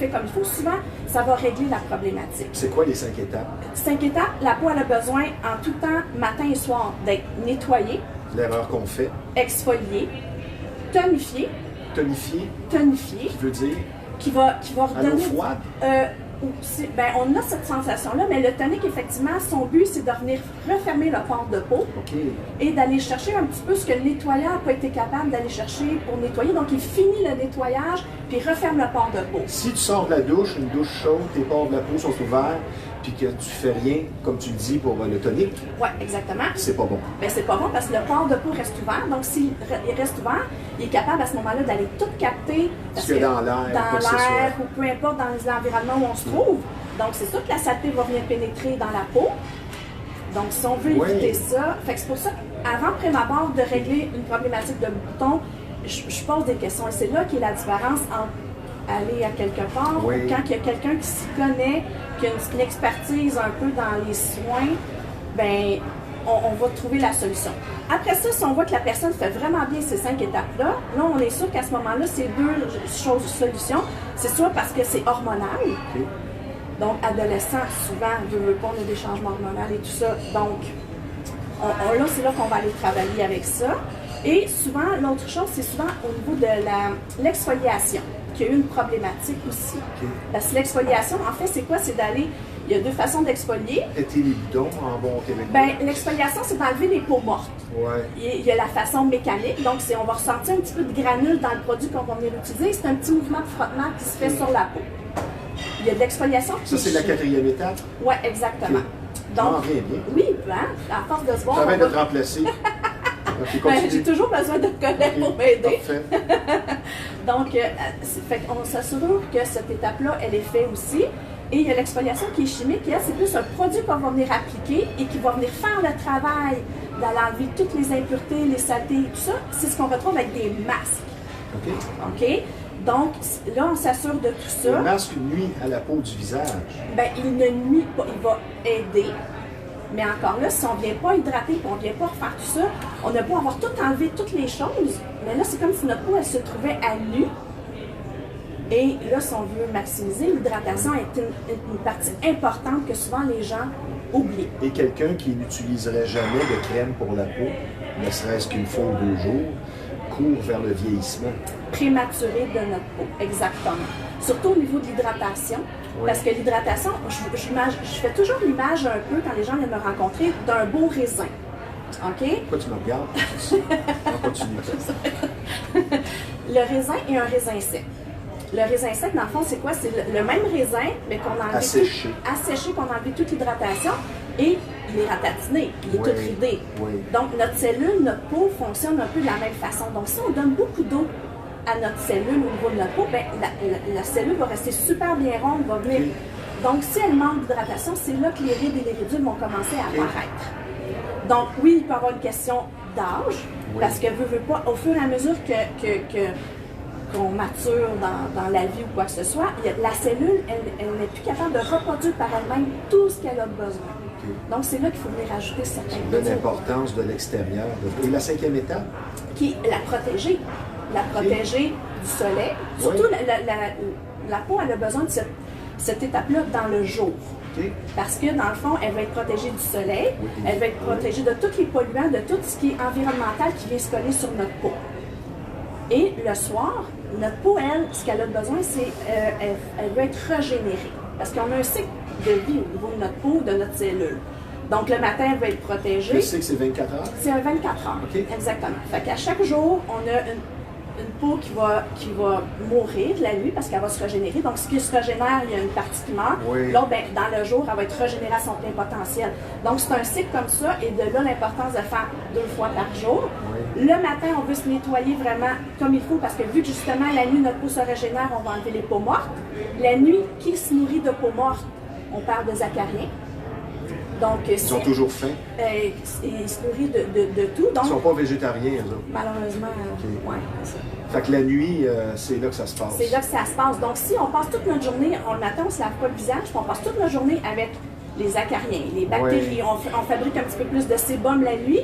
comme il faut. Souvent, ça va régler la problématique. C'est quoi les 5 étapes? 5 étapes, la peau elle a besoin en tout temps, matin et soir, d'être nettoyée, L'erreur qu'on fait. exfoliée, tonifiée, Tonifier, qui veut dire qui va à l'eau redonner... froide. On a cette sensation-là, mais le tonique, effectivement, son but, c'est de venir refermer le pore de peau OK. et d'aller chercher un petit peu ce que le nettoyant n'a pas été capable d'aller chercher pour nettoyer. Donc, il finit le nettoyage puis referme le pore de peau. Si tu sors de la douche, une douche chaude, tes pores de la peau sont ouverts, puis que tu fais rien, comme tu le dis, pour le tonique, Oui, exactement. c'est pas bon. Bien, c'est pas bon parce que le pore de peau reste ouvert. Donc, s'il reste ouvert, il est capable à ce moment-là d'aller tout capter. Parce que dans l'air, quoi que ce soit. Ou peu importe dans les environnements où on se trouve. Donc, c'est sûr que la saleté va venir pénétrer dans la peau. Donc, si on veut éviter ça, c'est pour ça qu'avant, prime abord, de régler une problématique de bouton, je pose des questions. Et c'est là qu'est la différence entre aller à quelque part ou quand il y a quelqu'un qui s'y connaît, qui a une expertise un peu dans les soins, ben on va trouver la solution. Après ça, si on voit que la personne fait vraiment bien ces 5 étapes-là, là, on est sûr qu'à ce moment-là, c'est 2 solutions. C'est soit parce que c'est hormonal. OK. Donc, adolescent, souvent, veut pas, on a des changements hormonaux et tout ça. Donc, là, c'est là qu'on va aller travailler avec ça. Et souvent, l'autre chose, c'est souvent au niveau de l'exfoliation, qu'il y a eu une problématique aussi. OK. Parce que l'exfoliation, en fait, c'est quoi? C'est d'aller... Il y a 2 façons d'exfolier. Péter les bidons en bon québécois. Bien, l'exfoliation, c'est d'enlever les peaux mortes. Ouais. Il y a la façon mécanique, donc on va ressortir un petit peu de granules dans le produit qu'on va venir utiliser. C'est un petit mouvement de frottement qui se fait sur la peau. Il y a de l'exfoliation qui Ça, c'est la 4e étape? Oui, exactement. Okay. Donc, bien. Oui, hein, à force de se voir... Ça va être remplacé. J'ai toujours besoin de te connaître pour m'aider. Parfait. Donc, on s'assure que cette étape-là, elle est faite aussi. Et il y a l'exfoliation qui est chimique, et là, c'est plus un produit qu'on va venir appliquer et qui va venir faire le travail d'aller enlever toutes les impuretés, les saletés et tout ça. C'est ce qu'on retrouve avec des masques. OK. OK? Donc, là, on s'assure de tout ça. Le masque nuit à la peau du visage. Bien, il ne nuit pas, il va aider. Mais encore là, si on ne vient pas hydrater et on ne vient pas refaire tout ça, on a beau avoir tout enlevé, toutes les choses, mais là, c'est comme si notre peau, elle se trouvait à nu. Et là, si on veut maximiser, l'hydratation est une partie importante que souvent les gens oublient. Et quelqu'un qui n'utiliserait jamais de crème pour la peau, ne serait-ce qu'une fois ou 2 jours, court vers le vieillissement. Prématuré de notre peau, exactement. Surtout au niveau de l'hydratation. Oui. Parce que l'hydratation, je fais toujours l'image un peu, quand les gens viennent me rencontrer, d'un beau raisin. OK? Pourquoi tu me regardes? On continue. Le raisin est un raisin sec. Le raisin sec, dans le fond, c'est quoi? C'est le même raisin, mais qu'on a enlevé asséché, qu'on a enlevé toute l'hydratation, et il est ratatiné, il est tout ridé. Oui. Donc, notre cellule, notre peau fonctionne un peu de la même façon. Donc, si on donne beaucoup d'eau à notre cellule au niveau de notre peau, ben, la cellule va rester super bien ronde, va venir. Okay. Donc, si elle manque d'hydratation, c'est là que les rides et les ridules vont commencer à apparaître. Donc, oui, il peut y avoir une question d'âge, parce que veut pas, au fur et à mesure qu'on mature dans la vie ou quoi que ce soit, la cellule, elle n'est plus capable de reproduire par elle-même tout ce qu'elle a besoin. Okay. Donc, c'est là qu'il faut venir ajouter certains produits. De l'importance de l'extérieur. Et la 5e étape? Qui est la protéger. La protéger du soleil. Surtout, la peau, elle a besoin de cette étape-là dans le jour. Okay. Parce que, dans le fond, elle va être protégée du soleil, elle va être protégée de tous les polluants, de tout ce qui est environnemental qui vient se coller sur notre peau. Et le soir, notre peau, elle, ce qu'elle a besoin, c'est elle veut être régénérée. Parce qu'on a un cycle de vie au niveau de notre peau, de notre cellule. Donc, le matin, elle va être protégée. Le cycle, c'est 24 heures? C'est un 24 heures, okay. Exactement. Fait qu'à chaque jour, on a une peau qui va mourir la nuit parce qu'elle va se régénérer. Donc, ce qui se régénère, il y a une partie qui meurt. Oui. L'autre, ben, dans le jour, elle va être régénérée à son plein potentiel. Donc, c'est un cycle comme ça. Et de là, l'importance de faire 2 fois par jour. Oui. Le matin, on veut se nettoyer vraiment comme il faut parce que vu que justement, la nuit, notre peau se régénère, on va enlever les peaux mortes. La nuit, qui se nourrit de peau morte? On parle de acariens. Donc, ils sont toujours faim? Ils se nourrissent de tout. Donc, ils ne sont pas végétariens, eux autres? Malheureusement, oui. Fait que la nuit, c'est là que ça se passe? C'est là que ça se passe. Donc, si on passe toute notre journée, le matin, on ne se lave pas le visage, puis on passe toute notre journée avec les acariens, les bactéries, on fabrique un petit peu plus de sébum la nuit.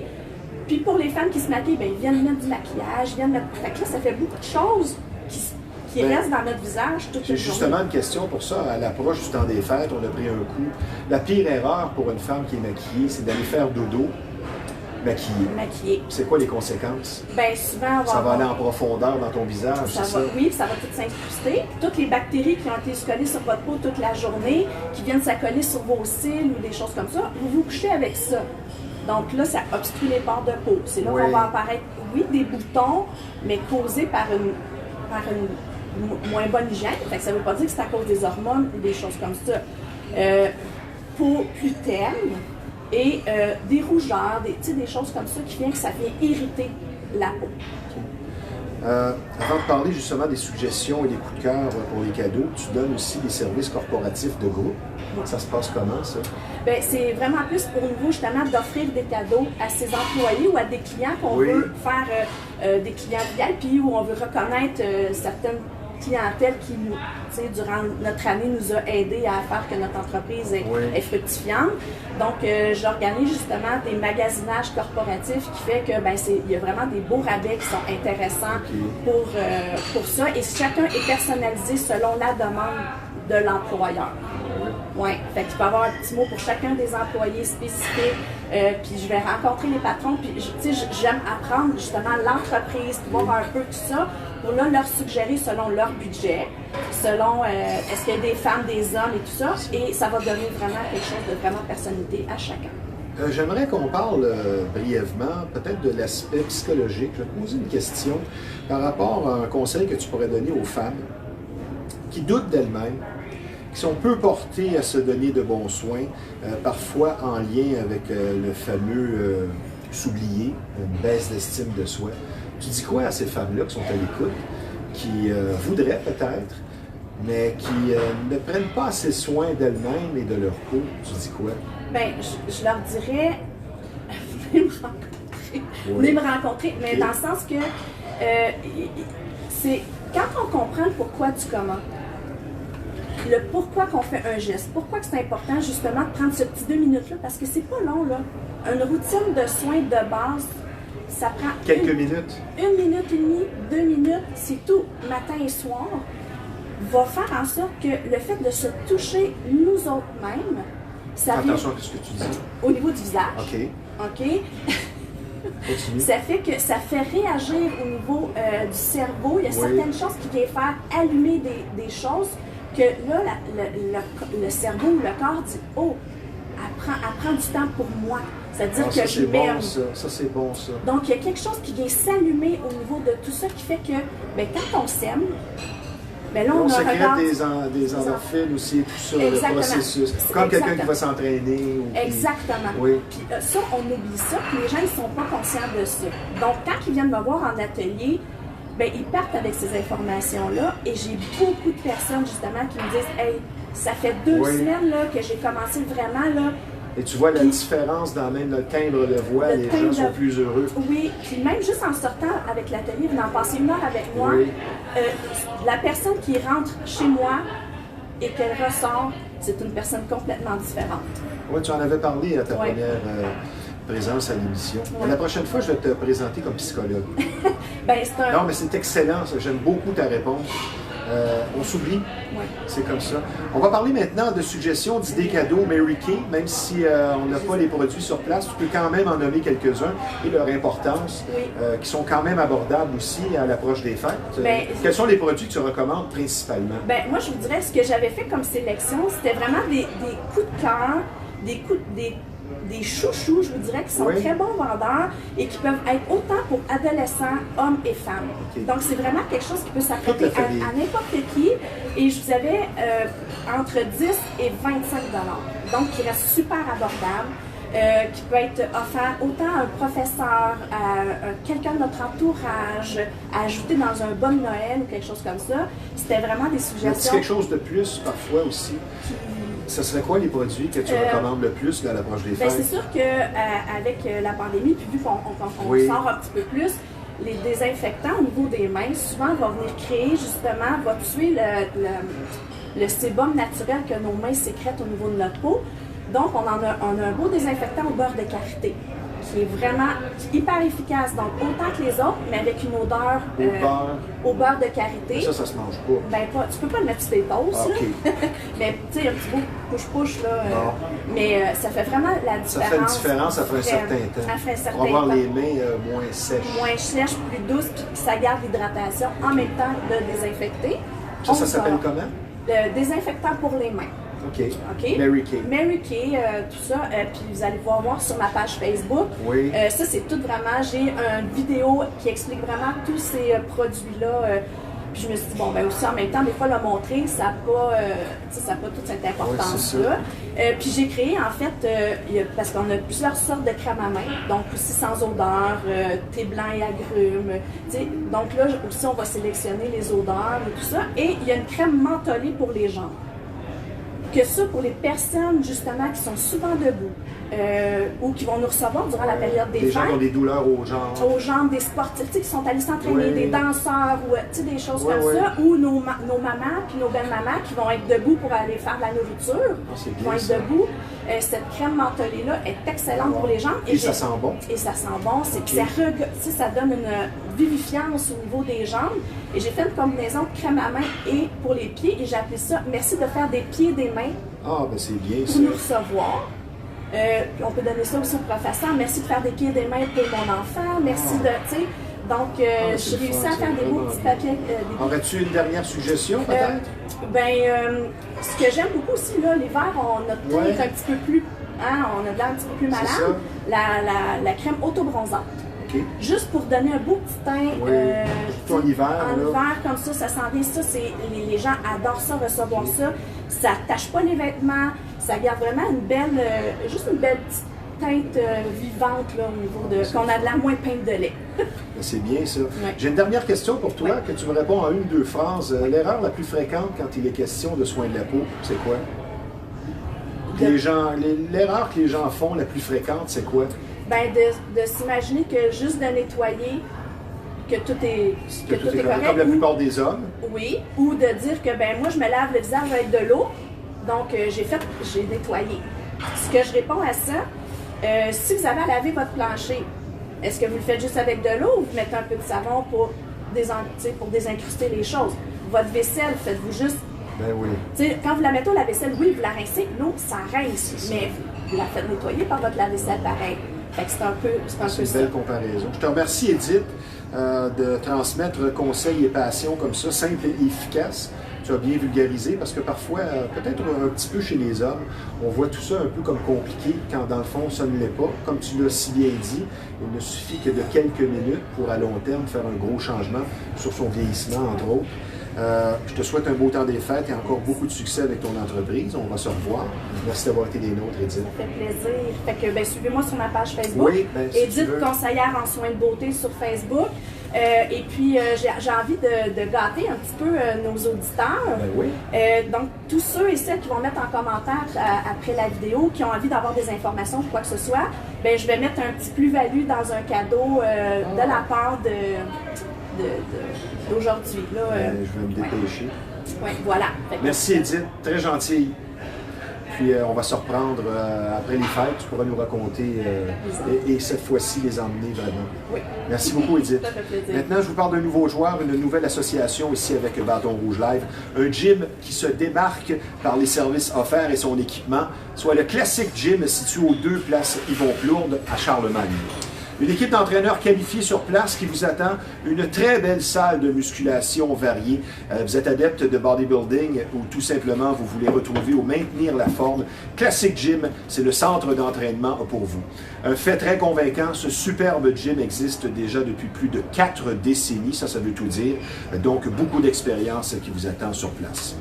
Puis pour les femmes qui se maquillent, ben, ils viennent mettre du maquillage, ils viennent mettre... Fait que là, ça fait beaucoup de choses qui restent dans notre visage toute la journée. J'ai justement une question pour ça. À l'approche du temps des fêtes, on a pris un coup. La pire erreur pour une femme qui est maquillée, c'est d'aller faire dodo maquillée. C'est quoi les conséquences? Bien, souvent, ça va aller en profondeur dans ton visage, c'est ça? Oui, ça va tout s'incruster. Toutes les bactéries qui ont été collées sur votre peau toute la journée, qui viennent s'accoler sur vos cils ou des choses comme ça, vous vous couchez avec ça. Donc là, ça obstrue les pores de peau. C'est là qu'on va apparaître, des boutons, mais causés par une moins bonne hygiène. Fait que ça ne veut pas dire que c'est à cause des hormones ou des choses comme ça. Peau plus terne et des rougeurs, des choses comme ça qui viennent que ça vient irriter la peau. Avant de parler justement des suggestions et des coups de cœur pour les cadeaux, tu donnes aussi des services corporatifs de groupe. Ça se passe comment, ça? Bien, c'est vraiment plus au niveau justement d'offrir des cadeaux à ses employés ou à des clients qu'on veut faire des clients VIP ou on veut reconnaître certaines clientèles qui, durant notre année, nous a aidé à faire que notre entreprise est fructifiante. Donc, j'organise justement des magasinages corporatifs qui fait que il y a vraiment des beaux rabais qui sont intéressants pour ça. Et chacun est personnalisé selon la demande de l'employeur. Oui, fait qu'il peut y avoir un petit mot pour chacun des employés spécifiques. Puis je vais rencontrer les patrons, puis j'aime apprendre justement l'entreprise, voir un peu tout ça, pour là leur suggérer selon leur budget, selon est-ce qu'il y a des femmes, des hommes et tout ça, et ça va donner vraiment quelque chose de vraiment personnalité à chacun. J'aimerais qu'on parle brièvement, peut-être de l'aspect psychologique. Je vais te poser une question par rapport à un conseil que tu pourrais donner aux femmes qui doutent d'elles-mêmes, qui sont peu portées à se donner de bons soins, parfois en lien avec le fameux s'oublier, une baisse d'estime de soi. Tu dis quoi à ces femmes-là qui sont à l'écoute, qui voudraient peut-être, mais qui ne prennent pas assez soin d'elles-mêmes et de leur peau? Tu dis quoi? Bien, je leur dirais, venez me rencontrer, mais dans le sens que c'est quand on comprend le pourquoi du comment, le pourquoi qu'on fait un geste, pourquoi que c'est important justement de prendre ce petit 2 minutes-là, parce que c'est pas long, là. Une routine de soins de base, ça prend quelques minutes. 1 minute et demie, 2 minutes, c'est tout, matin et soir, va faire en sorte que le fait de se toucher nous autres mêmes, ça attention à ce que tu dis. Au niveau du visage. OK. Ça fait que ça fait réagir au niveau du cerveau. Il y a certaines choses qui viennent faire allumer des choses que là, le cerveau ou le corps dit « Oh, elle prend du temps pour moi. » C'est-à-dire que je m'aime. Ça, c'est bon, ça. Donc, il y a quelque chose qui vient s'allumer au niveau de tout ça qui fait que quand on s'aime, là, on sécrète des endorphines aussi, tout ça, le processus. Comme quelqu'un qui va s'entraîner. Exactement. Oui. Puis ça, on oublie ça, puis les gens ne sont pas conscients de ça. Donc, quand ils viennent me voir en atelier, ils partent avec ces informations-là et j'ai beaucoup de personnes, justement, qui me disent « Hey, ça fait 2 semaines là, que j'ai commencé vraiment, là, et tu vois la différence dans même le timbre de voix, les gens sont plus heureux. Oui, puis même juste en sortant avec l'atelier, venant passer 1 heure avec moi, la personne qui rentre chez moi et qu'elle ressort, c'est une personne complètement différente. Oui, tu en avais parlé à ta première présence à l'émission. La prochaine fois, je vais te présenter comme psychologue. Non, mais c'est excellent, ça. J'aime beaucoup ta réponse. On s'oublie, c'est comme ça. On va parler maintenant de suggestions, d'idées cadeaux Mary Kay, même si on n'a pas les produits sur place, tu peux quand même en nommer quelques-uns et leur importance, qui sont quand même abordables aussi à l'approche des fêtes. Quels sont les produits que tu recommandes principalement? Moi, je vous dirais, ce que j'avais fait comme sélection, c'était vraiment des coups de cœur, des chouchous, je vous dirais, qui sont très bons vendeurs et qui peuvent être autant pour adolescents, hommes et femmes. Donc, c'est vraiment quelque chose qui peut s'appliquer à n'importe qui. Et je vous avais entre 10 et 25 $. Donc, qui reste super abordable. Qui peut être offert autant à un professeur, à quelqu'un de notre entourage, à ajouter dans un bon Noël ou quelque chose comme ça. C'était vraiment des suggestions. Quelque chose de plus parfois aussi. Ce serait quoi les produits que tu recommandes le plus à l'approche des fêtes? C'est sûr qu'avec la pandémie, puis vu qu'on sort un petit peu plus, les désinfectants au niveau des mains, souvent vont venir créer justement, va tuer le sébum naturel que nos mains sécrètent au niveau de notre peau. Donc, on a un beau désinfectant au beurre de karité, qui est vraiment hyper efficace, donc autant que les autres, mais avec une odeur au beurre de karité. Ça se mange pas. Ben, tu peux pas le mettre sur tes toasts, mais tu sais, un petit beau push-push, là. Mais ça fait vraiment la différence. Ça fait une différence après un certain temps. Après un certain temps. Pour avoir temps. les mains moins sèches. Moins sèches, plus douces, puis ça garde l'hydratation en même temps de désinfecter. Ça s'appelle comment? Le désinfectant pour les mains. OK. Mary Kay. Mary Kay, tout ça. Puis vous allez pouvoir voir sur ma page Facebook. Oui. Ça, c'est tout vraiment. J'ai une vidéo qui explique vraiment tous ces produits-là. Puis je me suis dit, bon, ben aussi en même temps, des fois, le montrer, ça n'a pas toute cette importance-là. Puis j'ai créé, en fait, parce qu'on a plusieurs sortes de crèmes à main, donc aussi sans odeur, thé blanc et agrumes. Donc là, aussi, on va sélectionner les odeurs et tout ça. Et il y a une crème mentholée pour les jambes. Que ça, pour les personnes, justement, qui sont souvent debout ou qui vont nous recevoir durant la période des fêtes. Des gens qui ont des douleurs aux jambes. Aux jambes, des sportifs qui sont allés s'entraîner, des danseurs, ou des choses comme ça. Ou nos mamans puis nos belles-mamans qui vont être debout pour aller faire de la nourriture. Qui vont être debout. Cette crème mentholée-là est excellente pour les jambes. Et ça sent bon. Et ça sent bon. Ça donne une vivifiance au niveau des jambes. Et j'ai fait une combinaison de crème à main et pour les pieds. Et j'ai appelé ça « Merci de faire des pieds et des mains ». Ah, ben c'est bien ça. Pour nous recevoir. On peut donner ça aussi au professeur. Merci de faire des pieds et des mains pour mon enfant. Merci de, tu sais. Donc, j'ai réussi à faire des beaux petits papiers. Aurais-tu une dernière suggestion, peut-être? Ce que j'aime beaucoup aussi, là, l'hiver, notre teint est un petit peu plus, on a de l'air un petit peu plus malade. La crème auto-bronzante. Juste pour donner un beau petit teint en hiver, comme ça sent bien. Ça, les gens adorent ça, recevoir ça. Ça ne tache pas les vêtements. Ça garde vraiment une belle petite teinte vivante là, au niveau de qu'on a de la moins peinte de lait. C'est bien ça. J'ai une dernière question pour toi, que tu me réponds en une ou deux phrases. L'erreur la plus fréquente quand il est question de soins de la peau, c'est quoi? L'erreur que les gens font la plus fréquente, c'est quoi? Ben de s'imaginer que juste de nettoyer, que tout est correct. Comme la plupart des hommes. Oui, ou de dire que ben moi je me lave le visage avec de l'eau, donc j'ai nettoyé. Ce que je réponds à ça, si vous avez à laver votre plancher, est-ce que vous le faites juste avec de l'eau ou vous mettez un peu de savon pour désincruster les choses? Votre vaisselle, faites-vous juste... Ben oui. Quand vous la mettez au lave-vaisselle, oui, vous la rincez, l'eau, ça rince, mais vous la faites nettoyer par votre lave-vaisselle pareil. C'est un peu une belle comparaison. Je te remercie, Edith, de transmettre conseils et passions comme ça, simples et efficaces. Tu as bien vulgarisé parce que parfois, peut-être un petit peu chez les hommes, on voit tout ça un peu comme compliqué quand dans le fond, ça ne l'est pas. Comme tu l'as si bien dit, il ne suffit que de quelques minutes pour à long terme faire un gros changement sur son vieillissement, entre autres. Je te souhaite un beau temps des fêtes et encore beaucoup de succès avec ton entreprise. On va se revoir. Merci d'avoir été des nôtres, Edith. Ça fait plaisir. Fait que, suivez-moi sur ma page Facebook. Oui, si Edith, conseillère en soins de beauté sur Facebook. Et puis, j'ai envie de gâter un petit peu nos auditeurs. Ben oui. Donc, tous ceux et celles qui vont mettre en commentaire après la vidéo, qui ont envie d'avoir des informations ou quoi que ce soit, ben, je vais mettre un petit plus-value dans un cadeau de la part d'aujourd'hui. Je vais me dépêcher. Oui, voilà. Merci Edith, très gentille. Puis on va se reprendre après les fêtes, tu pourras nous raconter et cette fois-ci les emmener vraiment. Oui. Merci beaucoup Edith. Ça fait plaisir. Maintenant, je vous parle d'un nouveau joueur, une nouvelle association ici avec Bâton Rouge Live. Un gym qui se démarque par les services offerts et son équipement, soit le classique gym situé aux 2 places Yvon Plourde à Charlemagne. Une équipe d'entraîneurs qualifiés sur place qui vous attend, une très belle salle de musculation variée. Vous êtes adepte de bodybuilding ou tout simplement vous voulez retrouver ou maintenir la forme. Classic Gym, c'est le centre d'entraînement pour vous. Un fait très convaincant, ce superbe gym existe déjà depuis plus de 4 décennies, ça veut tout dire. Donc beaucoup d'expérience qui vous attend sur place.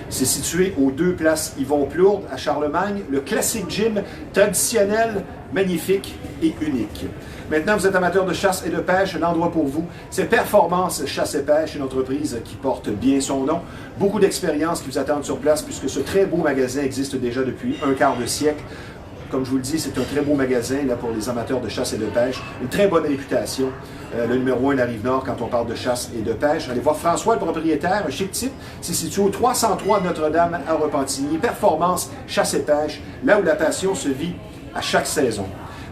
C'est situé aux 2 places Yvon Plourde à Charlemagne, le Classic Gym traditionnel, magnifique et unique. Maintenant, vous êtes amateur de chasse et de pêche, l'endroit pour vous, c'est Performance Chasse et Pêche, une entreprise qui porte bien son nom. Beaucoup d'expériences qui vous attendent sur place puisque ce très beau magasin existe déjà depuis un quart de siècle. Comme je vous le dis, c'est un très beau magasin là, pour les amateurs de chasse et de pêche. Une très bonne réputation. Le numéro 1 de la Rive-Nord quand on parle de chasse et de pêche. Allez voir François, le propriétaire, un chic type. C'est situé au 303 Notre-Dame à Repentigny. Performance, chasse et pêche, là où la passion se vit à chaque saison.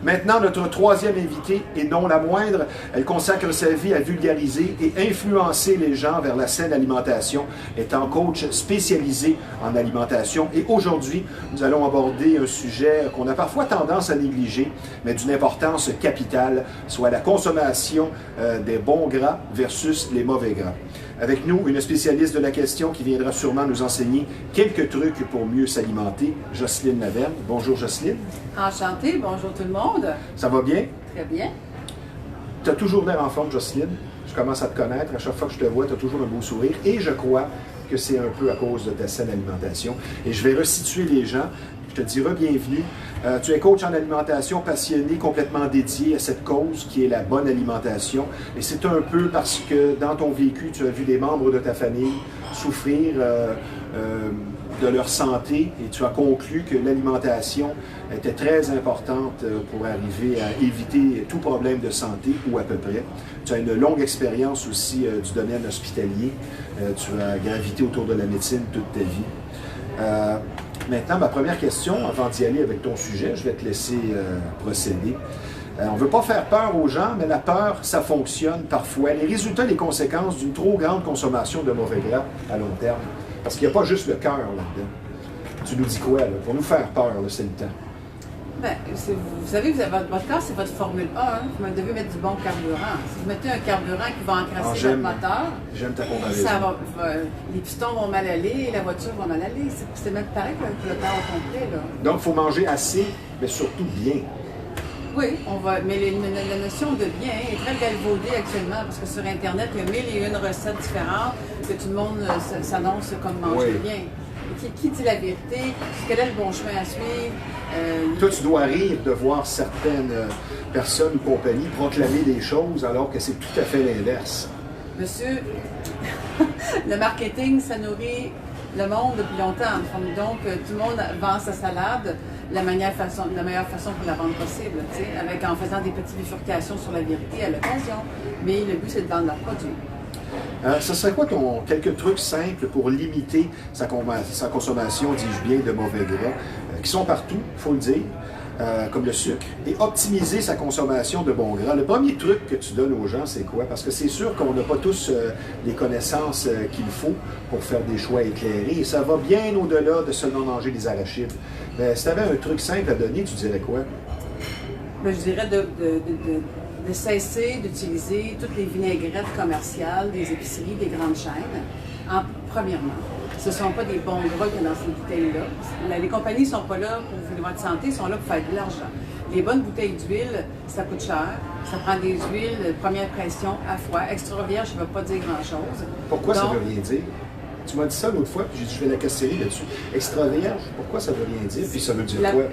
Maintenant, notre troisième invitée, et non la moindre, elle consacre sa vie à vulgariser et influencer les gens vers la saine alimentation, étant coach spécialisé en alimentation. Et aujourd'hui, nous allons aborder un sujet qu'on a parfois tendance à négliger, mais d'une importance capitale, soit la consommation des bons gras versus les mauvais gras. Avec nous, une spécialiste de la question qui viendra sûrement nous enseigner quelques trucs pour mieux s'alimenter, Jocelyne Laverne. Bonjour Jocelyne. Enchantée, bonjour tout le monde. Ça va bien? Très bien. Tu as toujours l'air en forme, Jocelyne. Je commence à te connaître. À chaque fois que je te vois, tu as toujours un beau sourire. Et je crois que c'est un peu à cause de ta saine alimentation. Et je vais resituer les gens. Je te dirai bienvenue. Tu es coach en alimentation, passionné, complètement dédié à cette cause qui est la bonne alimentation. Et c'est un peu parce que dans ton vécu, tu as vu des membres de ta famille souffrir de leur santé et tu as conclu que l'alimentation était très importante pour arriver à éviter tout problème de santé ou à peu près. Tu as une longue expérience aussi du domaine hospitalier. Tu as gravité autour de la médecine toute ta vie. Maintenant, ma première question, avant d'y aller avec ton sujet, je vais te laisser procéder. On ne veut pas faire peur aux gens, mais la peur, ça fonctionne parfois. Les résultats, les conséquences d'une trop grande consommation de mauvais gras à long terme. Parce qu'il n'y a pas juste le cœur là-dedans. Tu nous dis quoi, là? Pour nous faire peur, c'est le temps. Bien, vous savez, votre corps, c'est votre Formule 1. Hein? Vous devez mettre du bon carburant. Si vous mettez un carburant qui va encrasser votre moteur, j'aime ta comparaison. Les pistons vont mal aller, la voiture va mal aller. C'est même pareil que le corps au complet. Là. Donc, il faut manger assez, mais surtout bien. Oui, mais la notion de bien est très galvaudée actuellement parce que sur Internet, il y a 1001 recettes différentes que tout le monde s'annonce comme manger bien. Qui dit la vérité? Quel est le bon chemin à suivre? Toi, tu dois rire de voir certaines personnes ou compagnies proclamer des choses alors que c'est tout à fait l'inverse. Monsieur, le marketing, ça nourrit le monde depuis longtemps. Donc, tout le monde vend sa salade de la meilleure façon pour la vendre possible, en faisant des petites bifurcations sur la vérité à l'occasion. Mais le but, c'est de vendre leurs produits. Ce serait quoi quelques trucs simples pour limiter sa consommation, dis-je bien, de mauvais gras, qui sont partout, il faut le dire, comme le sucre, et optimiser sa consommation de bons gras. Le premier truc que tu donnes aux gens, c'est quoi? Parce que c'est sûr qu'on n'a pas tous les connaissances qu'il faut pour faire des choix éclairés, et ça va bien au-delà de seulement manger des arachides. Mais si tu avais un truc simple à donner, tu dirais quoi? Bien, je dirais de cesser d'utiliser toutes les vinaigrettes commerciales des épiceries, des grandes chaînes, premièrement. Ce ne sont pas des bons gras qu'il y a dans ces bouteilles-là. Les compagnies ne sont pas là pour votre santé, ils sont là pour faire de l'argent. Les bonnes bouteilles d'huile, ça coûte cher. Ça prend des huiles de première pression à froid. Extra vierge, ça ne veut pas dire grand-chose. Pourquoi ça ne veut rien dire? Tu m'as dit ça l'autre fois, puis j'ai dit je vais la questionner là-dessus. Extra vierge, pourquoi ça ne veut rien dire? Puis ça veut dire quoi?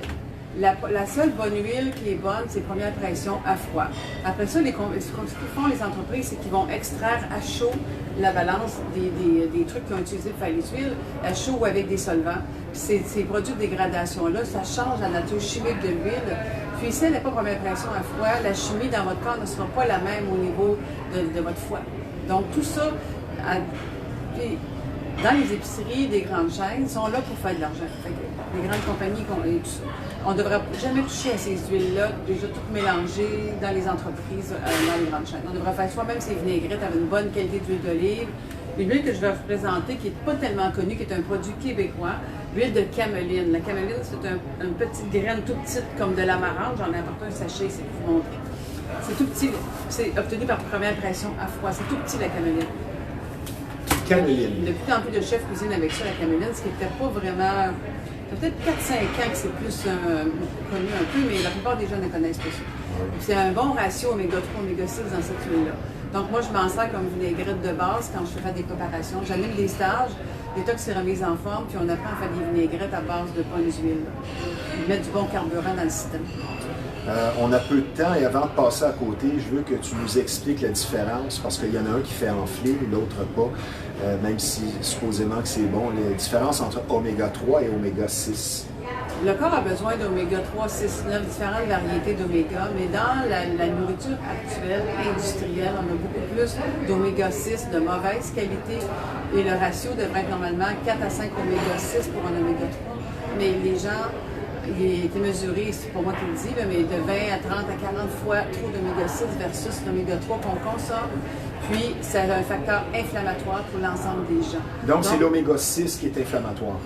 La seule bonne huile qui est bonne, c'est première pression à froid. Après ça, ce que font les entreprises, c'est qu'ils vont extraire à chaud la balance des trucs qu'ils ont utilisés pour faire les huiles, à chaud ou avec des solvants. Ces produits de dégradation-là, ça change la nature chimique de l'huile. Puis si elle n'est pas première pression à froid, la chimie dans votre corps ne sera pas la même au niveau de votre foie. Donc tout ça, dans les épiceries des grandes chaînes, ils sont là pour faire de l'argent. Les grandes compagnies, on ne devrait jamais toucher à ces huiles-là, déjà toutes mélangées dans les entreprises, dans les grandes chaînes. On devrait faire soi-même ces vinaigrettes avec une bonne qualité d'huile d'olive. Une huile que je vais vous présenter, qui n'est pas tellement connue, qui est un produit québécois, l'huile de cameline. La cameline, c'est une petite graine toute petite comme de l'amarante. J'en ai apporté un sachet ici pour vous montrer. C'est tout petit. C'est obtenu par première pression à froid. C'est tout petit, la caméline. Caméline. Il y a de plus en plus de chefs cuisinent avec ça, la caméline, ce qui n'était pas vraiment... Peut-être 4-5 ans que c'est plus connu un peu, mais la plupart des gens ne connaissent pas ça. C'est un bon ratio oméga 3, oméga 6 dans cette huile-là. Donc moi, je m'en sers comme vinaigrette de base quand je fais des préparations. J'anime des stages, des tox et remises en forme, puis on apprend à faire des vinaigrettes à base de bonnes huiles. Mettre du bon carburant dans le système. On a peu de temps et avant de passer à côté, je veux que tu nous expliques la différence parce qu'il y en a un qui fait enfler, l'autre pas, même si supposément que c'est bon. La différence entre oméga 3 et oméga 6. Le corps a besoin d'oméga 3, 6, 9, différentes variétés d'oméga, mais dans la nourriture actuelle, industrielle, on a beaucoup plus d'oméga 6 de mauvaise qualité et le ratio devrait être normalement 4 à 5 oméga 6 pour un oméga 3. Mais les gens, il a été mesuré, c'est pas moi qui le dis, mais de 20 à 30 à 40 fois trop d'oméga 6 versus l'oméga 3 qu'on consomme. Puis, c'est un facteur inflammatoire pour l'ensemble des gens. Donc c'est l'oméga 6 qui est inflammatoire.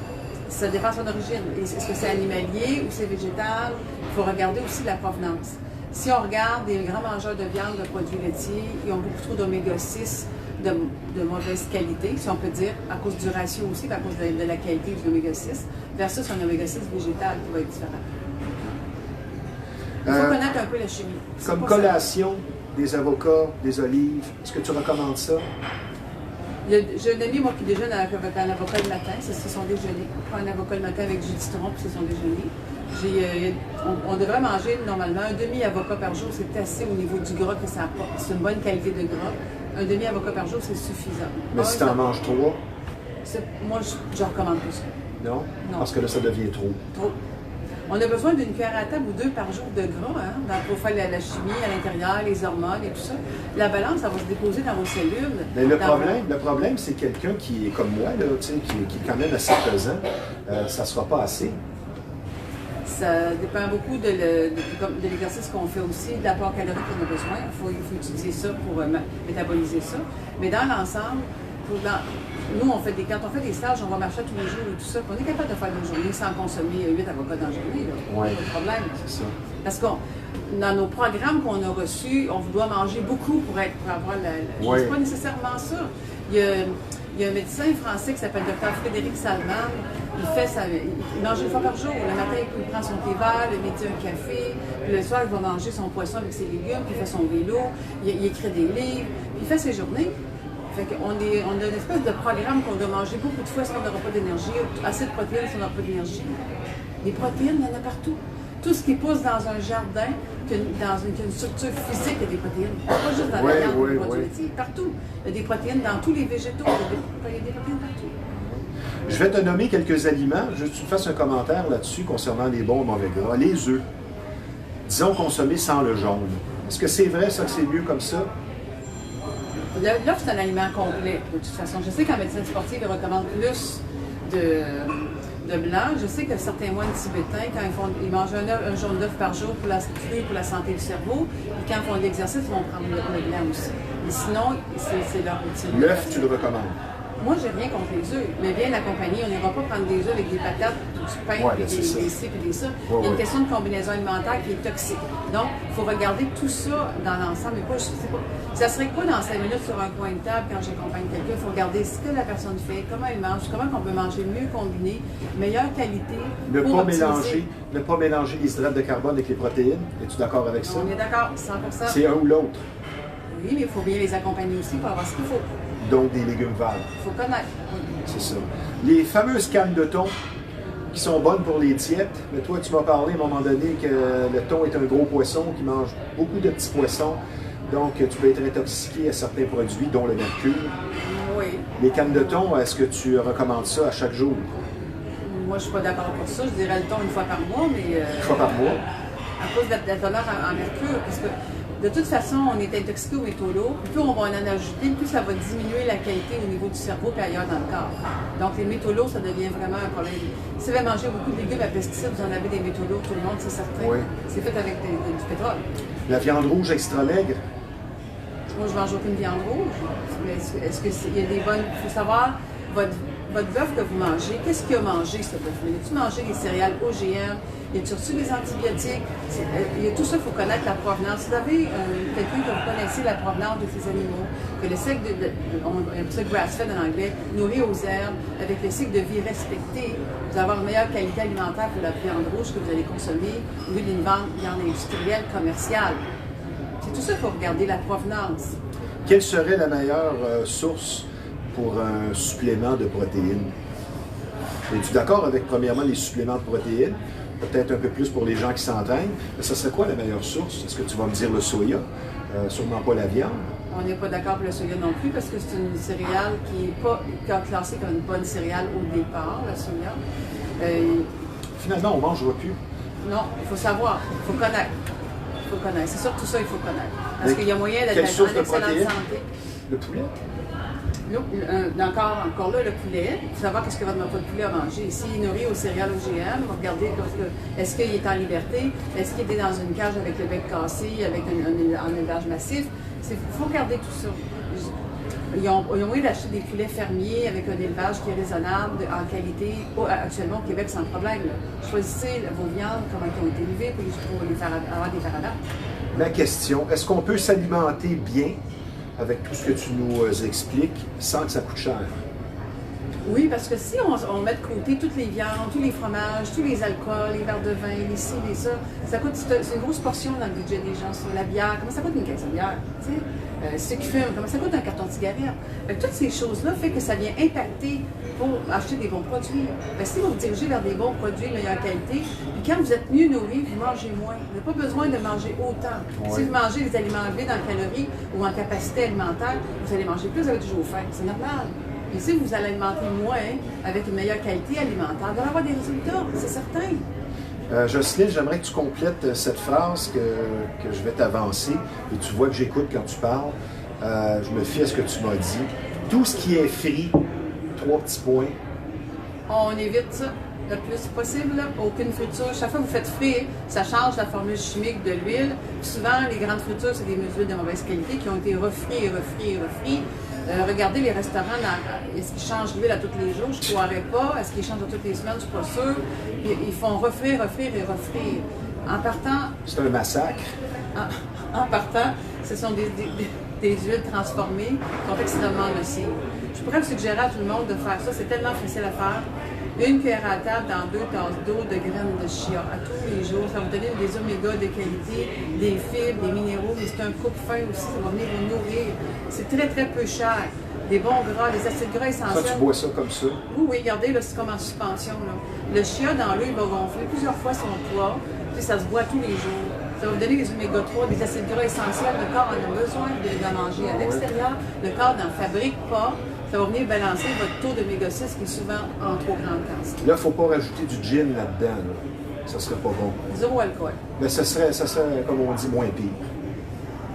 Ça dépend de son origine. Est-ce que c'est animalier ou c'est végétal? Il faut regarder aussi la provenance. Si on regarde des grands mangeurs de viande, de produits laitiers, ils ont beaucoup trop d'oméga 6 de mauvaise qualité, si on peut dire, à cause du ratio aussi, à cause de la qualité de l'oméga 6, versus un oméga 6 végétal qui va être différent. Il faut connaître un peu la chimie. Comme collation, des avocats, des olives, est-ce que tu recommandes ça? J'ai un ami, moi, qui déjeune avec un avocat le matin, c'est son déjeuner. On prend un avocat le matin avec jus de citron, puis c'est son déjeuner. On devrait manger normalement un demi-avocat par jour, c'est assez au niveau du gras que ça apporte. C'est une bonne qualité de gras. Un demi-avocat par jour, c'est suffisant. Mais si tu en manges 3? Moi, je recommande plus ça. Non? Non. Parce que là, ça devient trop. Trop. On a besoin d'une cuillère à table ou 2 par jour de gras, pour faire la chimie à l'intérieur, les hormones et tout ça. La balance, ça va se déposer dans vos cellules. Mais le problème, c'est quelqu'un qui est comme moi, là, qui est quand même assez pesant, ça ne sera pas assez. Ça dépend beaucoup de l'exercice qu'on fait aussi, de l'apport calorique qu'on a besoin. Il faut utiliser ça pour métaboliser ça. Mais dans l'ensemble, nous, quand on fait des stages, on va marcher tous les jours et tout ça. On est capable de faire une journée sans consommer 8 avocats dans la journée. Oui, pas de problème. C'est ça. Parce que dans nos programmes qu'on a reçus, on doit manger beaucoup pour avoir Oui. Je ne dis pas nécessairement ça. Il y a un médecin français qui s'appelle Dr Frédéric Salman. Il mange une fois par jour. Le matin, il prend son thé vert, le midi, un café. Puis le soir, il va manger son poisson avec ses légumes, puis il fait son vélo, il écrit des livres, puis il fait ses journées. Fait qu'on on a une espèce de programme qu'on doit manger beaucoup de fois si on n'aura pas d'énergie, assez de protéines si on n'aura pas d'énergie. Les protéines, il y en a partout. Tout ce qui pousse dans un jardin, dans une structure physique, il y a des protéines. Pas juste dans la viande ou les produits laitiers, partout. Il y a des protéines dans tous les végétaux, il y a des protéines partout. Je vais te nommer quelques aliments, juste que tu fasses un commentaire là-dessus concernant les bons et mauvais gras. Les œufs, disons consommés sans le jaune. Est-ce que c'est vrai ça que c'est mieux comme ça? L'œuf, c'est un aliment complet, de toute façon. Je sais qu'en médecine sportive, ils recommandent plus de blanc. Je sais que certains moines tibétains, quand ils mangent un jaune d'œuf par jour pour la santé du cerveau, et quand ils font de l'exercice, ils vont prendre le blanc aussi. Mais sinon, c'est leur routine. L'œuf, tu le recommandes? Moi, j'ai rien contre les œufs, mais bien accompagné. On n'ira pas prendre des œufs avec des patates, du pain, puis des ci, puis des ça. Il y a une question de combinaison alimentaire qui est toxique. Donc, il faut regarder tout ça dans l'ensemble. Mais ça serait quoi dans 5 minutes sur un coin de table quand j'accompagne quelqu'un? Il faut regarder ce que la personne fait, comment elle mange, comment on peut manger mieux combiné, meilleure qualité. Ne pas mélanger les hydrates de carbone avec les protéines. Es-tu d'accord avec ça? On est d'accord, 100%. C'est un ou l'autre. Oui, mais il faut bien les accompagner aussi pour avoir ce qu'il faut. Donc des légumes verts. Il faut connaître. C'est ça. Les fameuses cannes de thon qui sont bonnes pour les diètes. Mais toi, tu m'as parlé à un moment donné que le thon est un gros poisson qui mange beaucoup de petits poissons. Donc, tu peux être intoxiqué à certains produits, dont le mercure. Oui. Les cannes de thon, est-ce que tu recommandes ça à chaque jour? Moi, je ne suis pas d'accord pour ça. Je dirais le thon une fois par mois, mais... Une fois par mois? À cause de la teneur en mercure, parce que de toute façon, on est intoxiqué aux métaux lourds. Plus on va en ajouter, plus ça va diminuer la qualité au niveau du cerveau et ailleurs dans le corps. Donc, les métaux lourds, ça devient vraiment un problème. Si vous mangez beaucoup de légumes à pesticides, vous en avez des métaux lourds, tout le monde, c'est certain. Oui. C'est fait avec du pétrole. La viande rouge extra maigre? Moi, je mange aucune viande rouge. Mais est-ce qu'il y a des bonnes... Il faut savoir, votre bœuf que vous mangez, qu'est-ce qu'il a mangé, ce bœuf-là? A-t-il mangé des céréales OGM? Y a-t-il reçu des antibiotiques? Il y a tout ça, il faut connaître la provenance. Si vous avez quelqu'un que vous connaissez la provenance de ces animaux, que le cycle on appelle ça grass-fed en anglais, nourri aux herbes, avec le cycle de vie respecté, vous allez avoir une meilleure qualité alimentaire que la viande rouge que vous allez consommer au lieu d'une viande industrielle, commerciale. C'est tout ça qu'il faut regarder, la provenance. Quelle serait la meilleure source pour un supplément de protéines? Es-tu d'accord avec, premièrement, les suppléments de protéines? Peut-être un peu plus pour les gens qui s'entraînent. Mais ça serait quoi la meilleure source? Est-ce que tu vas me dire le soya? Sûrement pas la viande. On n'est pas d'accord pour le soya non plus parce que c'est une céréale qui n'est pas classée comme une bonne céréale au départ, la soya. Finalement, on ne mangera plus. Non, il faut savoir, il faut connaître. Il faut connaître. C'est surtout ça, il faut connaître. Parce qu'il y a moyen d'être en excellente santé. Le poulet? Encore là, le poulet, il faut savoir qu'est-ce que votre poulet a mangé. S'il est nourri aux céréales OGM, on va regarder est-ce qu'il est en liberté, est-ce qu'il était dans une cage avec le bec cassé, avec un élevage massif. Il faut regarder tout ça. Ils ont moyen d'acheter des poulets fermiers avec un élevage qui est raisonnable, en qualité. Actuellement, au Québec, sans problème. Choisissez vos viandes, comment elles ont été élevées pour avoir des paramètres. Ma question, est-ce qu'on peut s'alimenter bien avec tout ce que tu nous expliques sans que ça coûte cher? Oui, parce que si on met de côté toutes les viandes, tous les fromages, tous les alcools, les verres de vin, les ci, les ça coûte, c'est une grosse portion dans le budget des gens. Sur la bière, comment ça coûte une caisse de bière? Ceux qui fument, comment ça coûte un carton de cigarette? Toutes ces choses-là font que ça vient impacter pour acheter des bons produits. Si vous vous dirigez vers des bons produits de meilleure qualité, puis quand vous êtes mieux nourri, vous mangez moins. Vous n'avez pas besoin de manger autant. Ouais. Si vous mangez des aliments élevés en calories ou en capacité alimentaire, vous allez manger plus, vous avez toujours faim. C'est normal. Et si vous allez alimenter moins avec une meilleure qualité alimentaire, vous allez avoir des résultats, c'est certain. Jocelyne, j'aimerais que tu complètes cette phrase que je vais t'avancer et tu vois que j'écoute quand tu parles. Je me fie à ce que tu m'as dit. Tout ce qui est frit, 3 petits points. On évite ça le plus possible. Aucune friture. Chaque fois que vous faites frire, ça change la formule chimique de l'huile. Souvent, les grandes fritures, c'est des huiles de mauvaise qualité qui ont été refrites. Regardez les restaurants, est-ce qu'ils changent l'huile à tous les jours? Je ne croirais pas. Est-ce qu'ils changent à toutes les semaines? Je ne suis pas sûre. Ils font refrire. En partant... C'est un massacre. En partant, ce sont des huiles transformées qui sont extrêmement nocives. Je pourrais vous suggérer à tout le monde de faire ça. C'est tellement facile à faire. Une cuillère à table dans 2 tasses d'eau de graines de chia à tous les jours. Ça va vous donner des oméga de qualité, des fibres, des minéraux, mais c'est un coupe-faim aussi, ça va venir vous nourrir. C'est très, très peu cher. Des bons gras, des acides gras essentiels. Ça, tu bois ça comme ça? Oui, regardez, là, c'est comme en suspension. Là. Le chia dans l'eau, il va gonfler plusieurs fois son poids, puis ça se boit tous les jours. Ça va vous donner des oméga 3, des acides gras essentiels. Le corps en a besoin de manger à l'extérieur. Le corps n'en fabrique pas. Ça va venir balancer votre taux d'oméga 6 qui est souvent en trop grande quantité. Là, il ne faut pas rajouter du gin là-dedans. Là. Ça serait pas bon. Zéro alcool. Mais ça serait, comme on dit, moins pire.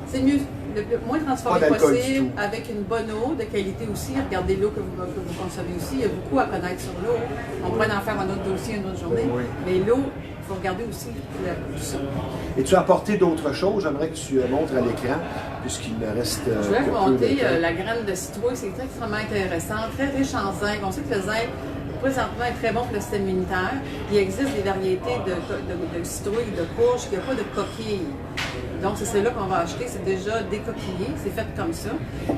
C'est mieux, le moins transformé possible, avec une bonne eau de qualité aussi. Regardez l'eau que vous consommez aussi. Il y a beaucoup à connaître sur l'eau. On pourrait en faire un autre dossier une autre journée. Oui. Mais l'eau, il faut regarder aussi tout ça. Et tu as apporté d'autres choses? J'aimerais que tu montres à l'écran, puisqu'il reste. Je vais vous montrer la graine de citrouille. C'est extrêmement intéressant, très riche en zinc. On sait que le zinc, présentement, est très bon pour le système immunitaire. Il existe des variétés de citrouilles, de courges, qui n'ont pas de coquilles. Donc, c'est celle-là qu'on va acheter. C'est déjà décoquillé. C'est fait comme ça.